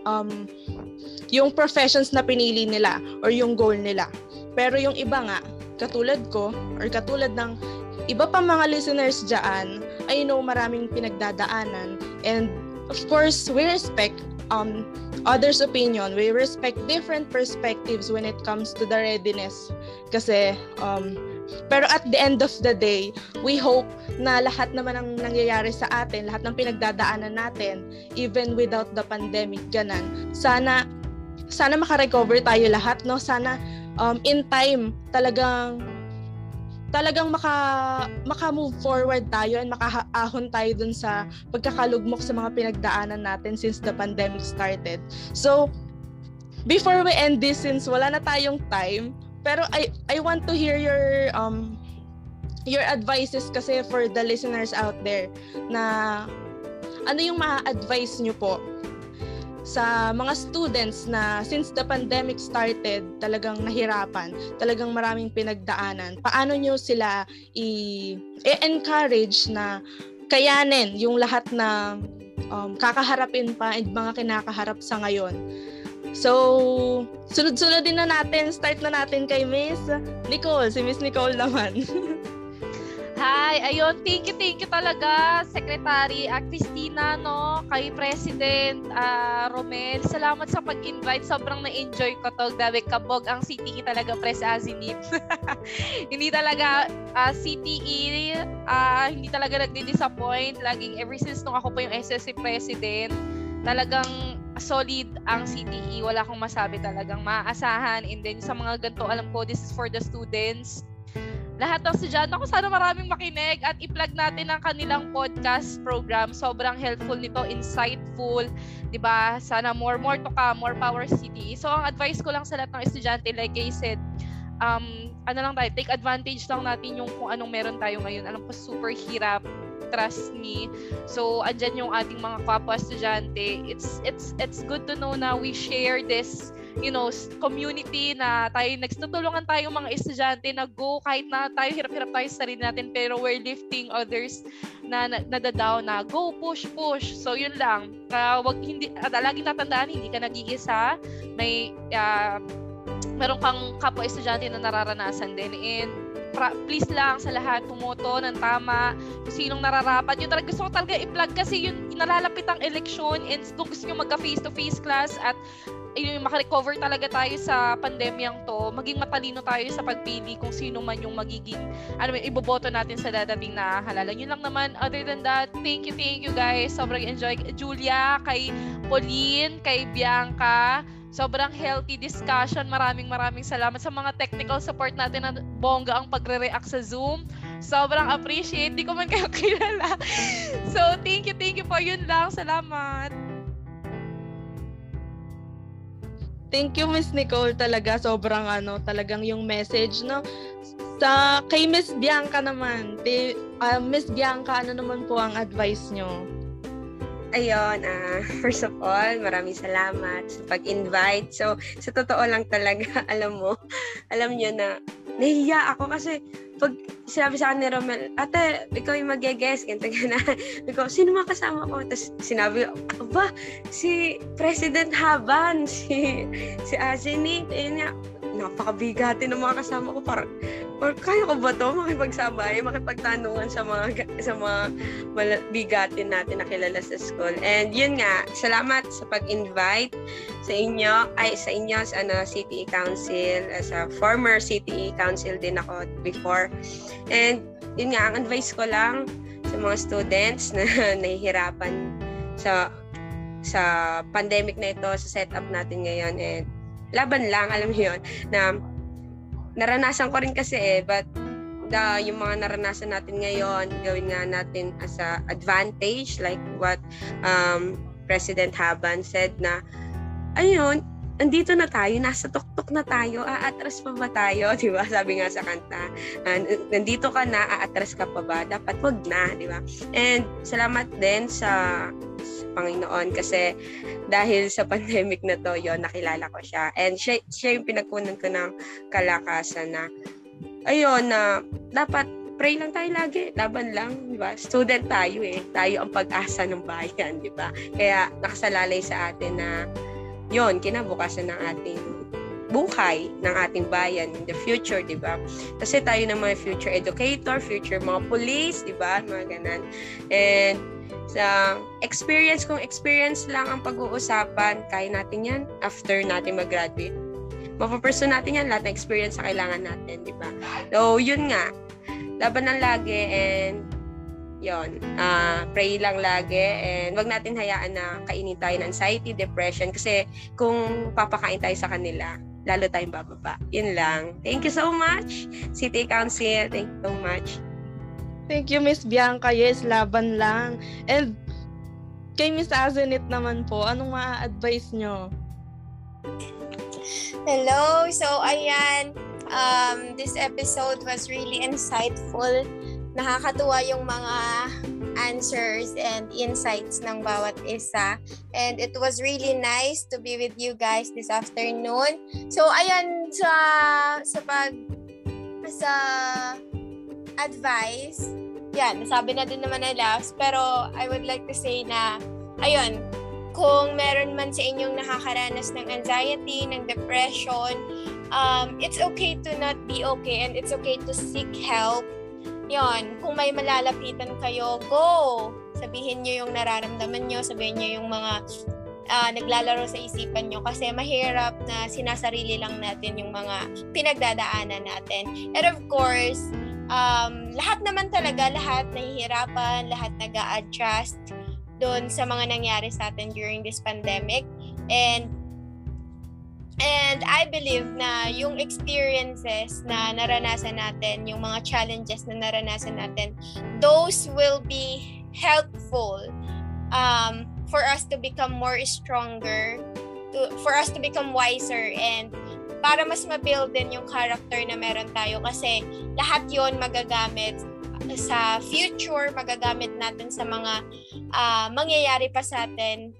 yung professions na pinili nila or yung goal nila. Pero yung iba nga, katulad ko or katulad ng iba pa mga listeners dyan, I know maraming pinagdadaanan, and of course, we respect others' opinion. We respect different perspectives when it comes to the readiness. Kasi, pero at the end of the day, we hope na lahat naman ang nangyayari sa atin, lahat ng pinagdadaanan natin, even without the pandemic, ganan. Sana maka-recover tayo lahat, no? Sana in time talagang maka-move forward tayo and makaahon tayo dun sa pagkakalugmok sa mga pinagdaanan natin since the pandemic started. So, before we end this, since wala na tayong time, pero I want to hear your advices kasi for the listeners out there, na ano yung ma-advise nyo po sa mga students na since the pandemic started, talagang nahirapan, talagang maraming pinagdaanan. Paano nyo sila i-encourage na kayanin yung lahat na kakaharapin pa and mga kinakaharap sa ngayon? So, sunod-sunod din na natin, start na natin kay Miss Nicole. Si Miss Nicole naman. Hi, ayun, thank you talaga, Secretary Christina, no, kay President Romel. Salamat sa pag-invite. Sobrang na-enjoy ko to. Grabe, kabog ang CTE talaga, Pres Azinip. Hindi talaga CTE, hindi talaga nagdi-disappoint. Laging, ever since nung ako po yung SSC President, talagang solid ang CTE. Wala akong masabi, talagang maaasahan. And then sa mga ganito, alam ko, this is for the students. Lahat ng estudyante ko, sana maraming makinig at i-plug natin ang kanilang podcast program. Sobrang helpful nito, insightful, 'di ba? Sana more to come, more power CTE. So ang advice ko lang sa lahat ng estudyante, like I said, take advantage lang natin yung kung anong meron tayo ngayon. Alam ko super hirap, trust me. So andyan yung ating mga kapwa estudyante. It's good to know na we share this, community, na tayo nagtutulungan tayo mga estudyante na go, kahit na tayo hirap-hirap tayo sa sarili natin, pero we're lifting others na nadadaw na go, push. So yun lang. Laging natandaan, hindi ka nag-iisa. Meron kang kapwa estudyante na nararanasan din. And please lang sa lahat, pumoto ng tama, kung sinong nararapat. Yung talaga gusto ko talaga i-plug kasi yung nalalapit ang eleksyon, and kung gusto nyo magka-face-to-face class at makarecover talaga tayo sa pandemyang to, maging matalino tayo sa pagpili kung sino man yung magiging iboboto natin sa dadating na halalan. Yun lang naman. Other than that, thank you guys. Sobrang enjoy. Julia, kay Pauline, kay Bianca, sobrang healthy discussion. Maraming salamat sa mga technical support natin na bongga ang pagre-react sa Zoom. Sobrang appreciate. Di ko man kayo kilala. So, thank you po. Yun lang. Salamat. Thank you, Miss Nicole. Talaga, sobrang talagang yung message, no? Kay Miss Bianca naman. Miss Bianca, ano naman po ang advice nyo? Ayun, first of all, maraming salamat sa pag-invite. So, sa totoo lang talaga, alam nyo na nahihiya ako kasi pag sinabi sa akin ni Romel, ate, ikaw yung mag-guess, ganito. Ikaw, sino mga kasama ko? Tapos sinabi, si President Haban, si Azinit, ayun nga, napakabigati ng mga kasama ko. Parang kaya ko ba to makipagsabay, makipagtanungan sa mga bigatin natin na kilala sa school. And yun nga, salamat sa pag-invite sa inyo, CTE Council. As a former CTE Council din ako before. And yun nga, ang advice ko lang sa mga students na nahihirapan sa pandemic na ito, sa setup natin ngayon, and laban lang, alam mo yun, na naranasan ko rin kasi but yung mga naranasan natin ngayon, gawin nga natin as a advantage, like what President Haban said na, ayun, andito na tayo, nasa tuktok na tayo, aatras pa ba tayo, di ba? Sabi nga sa kanta, nandito ka na, aatras ka pa ba? Dapat wag na, di ba? And salamat din sa Panginoon kasi dahil sa pandemic na to, nakilala ko siya. And siya yung pinagkunan ko ng kalakasan na, ayun, na dapat pray lang tayo lagi, laban lang, di ba? Student tayo tayo ang pag-asa ng bayan, di ba? Kaya nakasalalay sa atin na kinabukasan ng ating buhay, ng ating bayan in the future, di ba? Kasi tayo ng mga future educator, future mga police, di ba? Mga ganan. And sa experience lang ang pag-uusapan, kaya natin yan after natin mag-graduate. Mapaperson natin yan, lahat ng experience na kailangan natin, di ba? So, yun nga. Laban ng lagi, and pray lang lagi, and wag natin hayaan na kainin tayo ng anxiety, depression, kasi kung papakain tayo sa kanila, lalo tayong bababa. Yun lang. Thank you so much, City Council. Thank you so much. Thank you, Miss Bianca. Yes, laban lang. And kay Miss Azenit naman po, anong ma-advise nyo? Hello. So, ayan. This episode was really insightful. Nakakatuwa yung mga answers and insights ng bawat isa. And it was really nice to be with you guys this afternoon. So, ayan, sa advice, nasabi na din naman na last, pero I would like to say na, ayun, kung meron man sa inyong nakakaranas ng anxiety, ng depression, it's okay to not be okay, and it's okay to seek help. yon, kung may malalapitan kayo, go! Sabihin nyo yung nararamdaman nyo, sabihin nyo yung mga naglalaro sa isipan nyo kasi mahirap na sinasarili lang natin yung mga pinagdadaanan natin. And of course, lahat naman talaga, lahat nahihirapan, lahat nag-a-adjust doon sa mga nangyari sa atin during this pandemic. And I believe na yung experiences na naranasan natin, yung mga challenges na naranasan natin, those will be helpful for us to become more stronger, for us to become wiser, and para mas ma-build din yung character na meron tayo kasi lahat yon magagamit sa future, magagamit natin sa mga mangyayari pa sa atin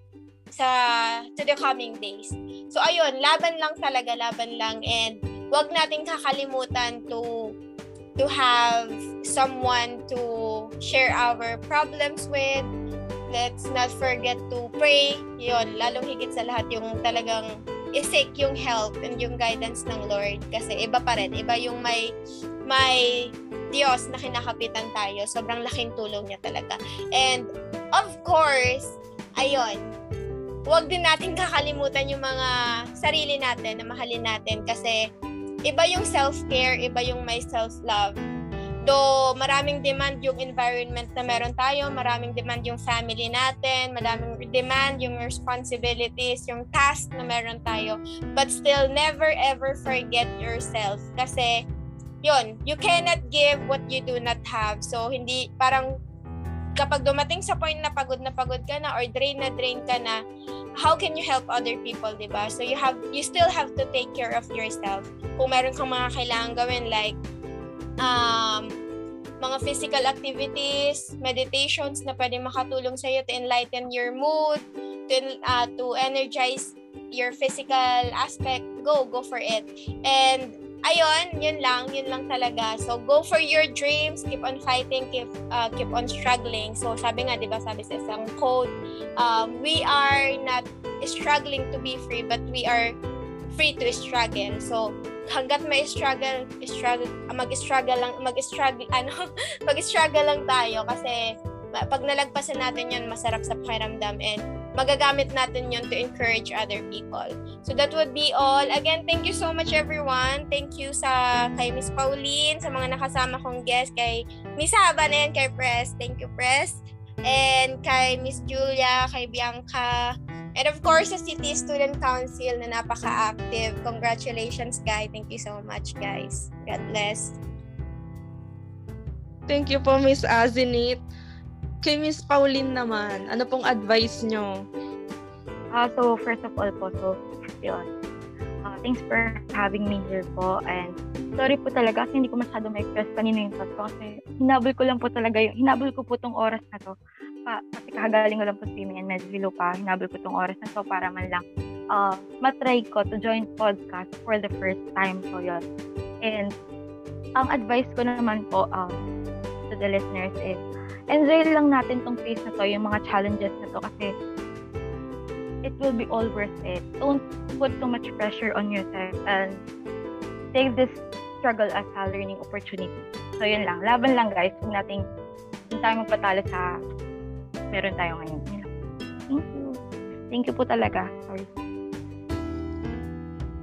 to the coming days. So ayun, laban lang talaga, laban lang, and wag nating kakalimutan to have someone to share our problems with. Let's not forget to pray. Yun, lalong higit sa lahat yung talagang i-seek yung help and yung guidance ng Lord kasi iba pa rin, iba yung may Diyos na kinakapitan tayo. Sobrang laking tulong niya talaga. And of course, ayun, huwag din natin kakalimutan yung mga sarili natin na mahalin natin kasi iba yung self-care, iba yung may self-love. Though maraming demand yung environment na meron tayo, maraming demand yung family natin, maraming demand yung responsibilities, yung task na meron tayo, but still never ever forget yourself kasi yun, you cannot give what you do not have. So hindi, parang kapag dumating sa point na pagod ka na or drain ka na, how can you help other people, diba? So you still have to take care of yourself. Kung meron kang mga kailangan gawin like mga physical activities, meditations na pwede makatulong sa iyo to enlighten your mood, to energize your physical aspect, go for it. And ayun, yun lang talaga. So go for your dreams, keep on fighting, keep on struggling. So sabi nga, 'di ba, sabi sa isang quote, we are not struggling to be free, but we are free to struggle. So hangga't may mag-struggle lang tayo kasi pag nalagpasan natin 'yan, masarap sa pakiramdam and magagamit natin 'yon to encourage other people. So that would be all. Again, thank you so much everyone. Thank you kay Miss Pauline, sa mga nakasama kong guest, kay Miss Haba na yan, kay Press. Thank you, Press. And kay Miss Julia, kay Bianca, and of course, sa City Student Council na napaka-active. Congratulations, guys. Thank you so much, guys. God bless. Thank you po, Miss Azinit. Kay Miss Pauline naman, ano pong advice nyo? So, first of all po, yun. Thanks for having me here po. And sorry po talaga kasi hindi ko masyado ma-express kanina yung thoughts ko kasi hinabol ko po tong oras na to. Kasi kakagaling ko lang po swimming and medyo below pa. Hinabol ko tong oras na to para man lang matry ko to join podcast for the first time. So, yun. And ang advice ko naman po to the listeners is enjoy lang natin tong phase na to, yung mga challenges na to kasi it will be all worth it. Don't put too much pressure on yourself and take this struggle as a learning opportunity. So, yun lang. Laban lang, guys. Huwag nating tayo magpatalo sa meron tayo ngayon. Thank you. Thank you po talaga. Sorry.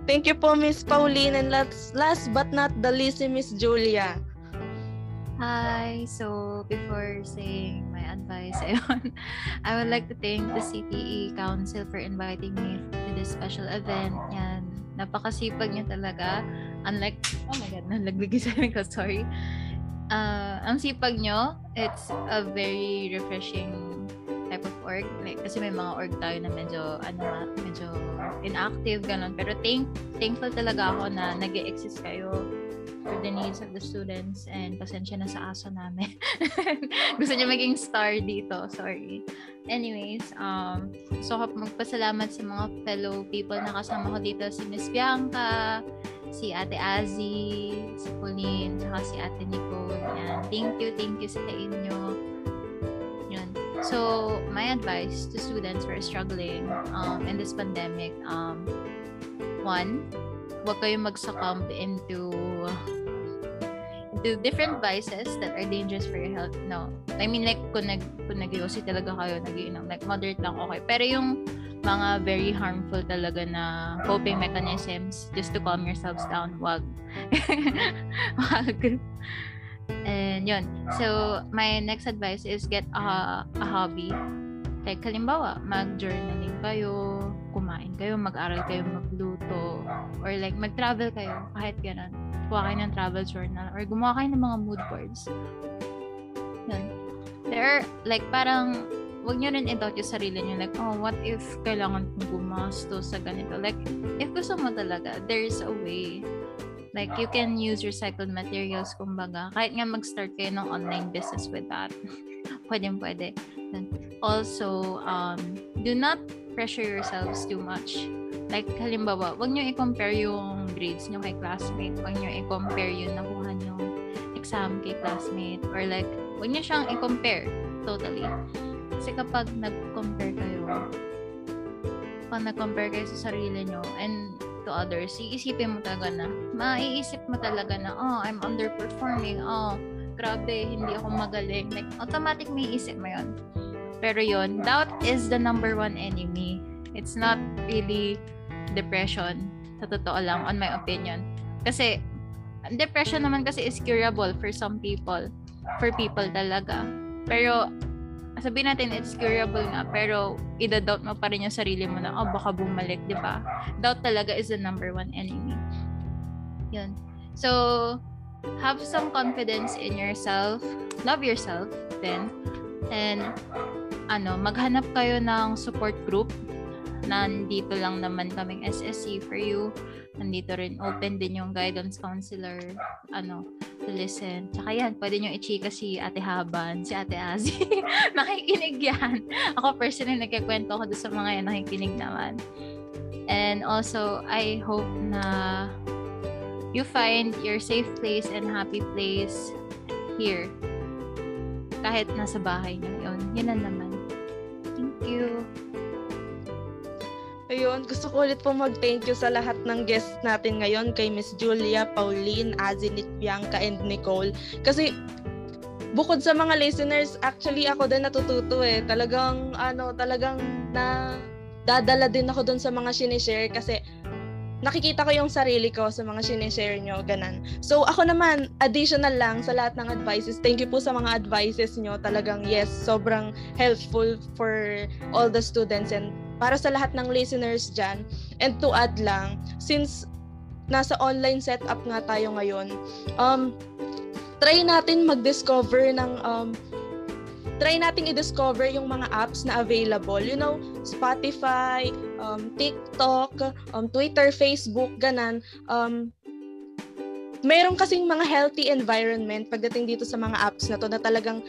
Thank you po, Miss Pauline. And last but not the least, Miss Julia. Hi. So, before saying my advice, I would like to thank the CTE Council for inviting me to this special event. Yan. Napakasipag niya talaga. Unlike, oh my God, nalaglag yung sabi ko, sorry. Ang sipag nyo, it's a very refreshing type of org. Like, kasi may mga org tayo na medyo inactive, ganun. Pero thankful talaga ako na nag-e-exist kayo for the needs of the students, and pasensya na sa aso namin. Gusto niya maging star dito, sorry. Anyways, so magpasalamat sa mga fellow people na kasama ko dito, si Miss Bianca, si Ate Azzy, si Pauline, saka si Ate Nicole. Yan. Thank you sa inyo. Yan. So, my advice to students who are struggling in this pandemic, one, huwag kayong mag-succumb into do different vices that are dangerous for your health. No. I mean, like, kung nag-yosi talaga kayo, nagiinom, like, moderate lang, okay. Pero yung mga very harmful talaga na coping mechanisms just to calm yourselves down, wag. Wag. And yun. So, my next advice is get a hobby. Like, halimbawa, mag-journaling kayo, kumain kayo, mag-aral kayo, magluto, or like, mag-travel kayo, kahit ganun. Kuha kayo ng travel journal, or gumawa kayo ng mga mood boards. Yun. There are, like, parang, wag nyo rin i-doubt yung sarili nyo. Like, oh, what if kailangan kong gumastos sa ganito? Like, if gusto mo talaga, there's a way. Like, you can use recycled materials, kumbaga. Kahit nga mag-start kayo ng online business with that. Pwede. Also, do not pressure yourselves too much. Like, halimbawa, wag nyo i-compare yung grades nyo kay classmate. Wag nyo i-compare yung nakuha nyo exam kay classmate. Or like, wag nyo siyang i-compare totally. Kasi kapag nag-compare kayo sa sarili nyo and to others, iisipin mo talaga na, maiisip mo talaga na, oh, I'm underperforming, oh, grabe, hindi ako magaling. Like, automatic may isip mo yun. Pero yun, doubt is the number one enemy. It's not really depression, sa totoo lang, on my opinion. Kasi, depression naman kasi is curable for some people. For people talaga. Pero, sabihin natin, it's curable nga, pero ida-doubt mo pa rin yung sarili mo na, oh, baka bumalik, di ba? Doubt talaga is the number one enemy. Yun. So, have some confidence in yourself. Love yourself, then. And, maghanap kayo ng support group. Nandito lang naman kaming SSC for you. Nandito rin, open din yung guidance counselor, to listen. Tsaka yan, pwede nyo i-chika si Ate Haban, si Ate Azi. Nakikinig yan. Ako personally, nagkikwento ako doon sa mga yan, nakikinig naman. And also, I hope na you find your safe place and happy place here. Kahit nasa bahay nyo. Yun na naman. Thank you. Ayun, gusto ko ulit po mag-thank you sa lahat ng guests natin ngayon, kay Miss Julia, Pauline, Azinit, Bianca, and Nicole. Kasi bukod sa mga listeners, actually ako din natututo eh. Talagang na dadala din ako dun sa mga sinishare kasi nakikita ko yung sarili ko sa mga sinishare nyo, ganan. So ako naman, additional lang sa lahat ng advices. Thank you po sa mga advices nyo. Talagang yes, sobrang helpful for all the students and para sa lahat ng listeners dyan. And to add lang, since nasa online setup nga tayo ngayon, try natin mag-discover ng try nating i-discover yung mga apps na available. You know, Spotify, TikTok, Twitter, Facebook, ganan. Mayroon kasing mga healthy environment pagdating dito sa mga apps na to na talagang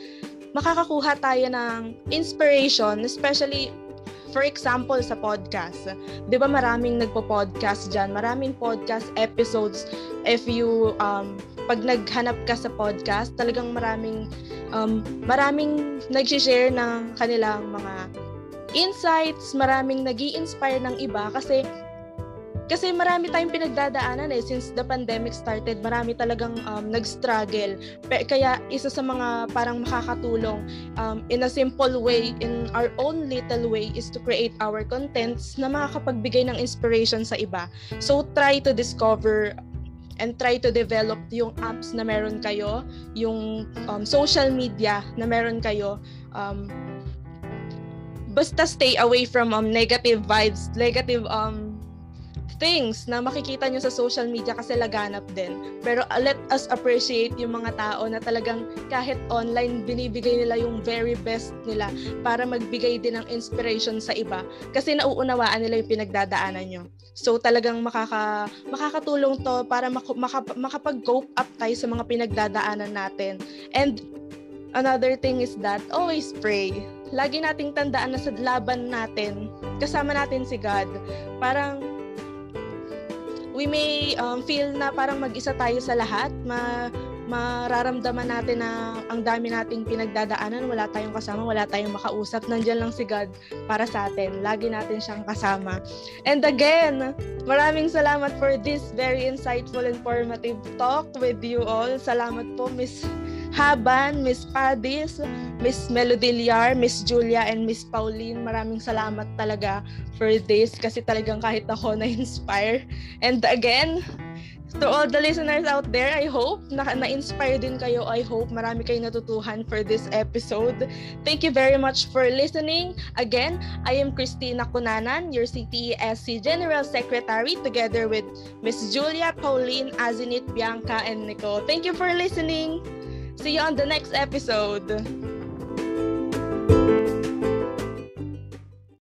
makakakuha tayo ng inspiration, especially for example, sa podcast. Di ba maraming nagpo-podcast dyan? Maraming podcast episodes. If you, pag naghanap ka sa podcast, talagang maraming nag-share ng kanilang mga insights, maraming nag-i-inspire ng iba kasi marami tayong pinagdadaanan since the pandemic started, marami talagang nag-struggle. Kaya isa sa mga parang makakatulong in a simple way, in our own little way, is to create our contents na makakapagbigay ng inspiration sa iba. So try to discover and try to develop yung apps na meron kayo, yung social media na meron kayo. Basta stay away from negative vibes, negative things na makikita nyo sa social media kasi laganap din. Pero let us appreciate yung mga tao na talagang kahit online, binibigay nila yung very best nila para magbigay din ng inspiration sa iba. Kasi nauunawaan nila yung pinagdadaanan nyo. So talagang makakatulong to para makapag-cope up tayo sa mga pinagdadaanan natin. And another thing is that always pray. Lagi nating tandaan na sa laban natin, kasama natin si God. Parang we may feel na parang mag-isa tayo sa lahat, mararamdaman natin na ang dami nating pinagdadaanan, wala tayong kasama, wala tayong makausap, nandiyan lang si God para sa atin. Lagi natin siyang kasama. And again, maraming salamat for this very insightful, informative talk with you all. Salamat po, Miss Haban, Miss Padis, Miss Melodiliar, Miss Julia, and Miss Pauline. Maraming salamat talaga for this kasi talagang kahit ako na-inspire. And again, to all the listeners out there, I hope na-inspire din kayo. I hope marami kayong natutuhan for this episode. Thank you very much for listening. Again, I am Christina Cunanan, your CTESC General Secretary, together with Miss Julia, Pauline, Azinit, Bianca, and Nicole. Thank you for listening. See you on the next episode.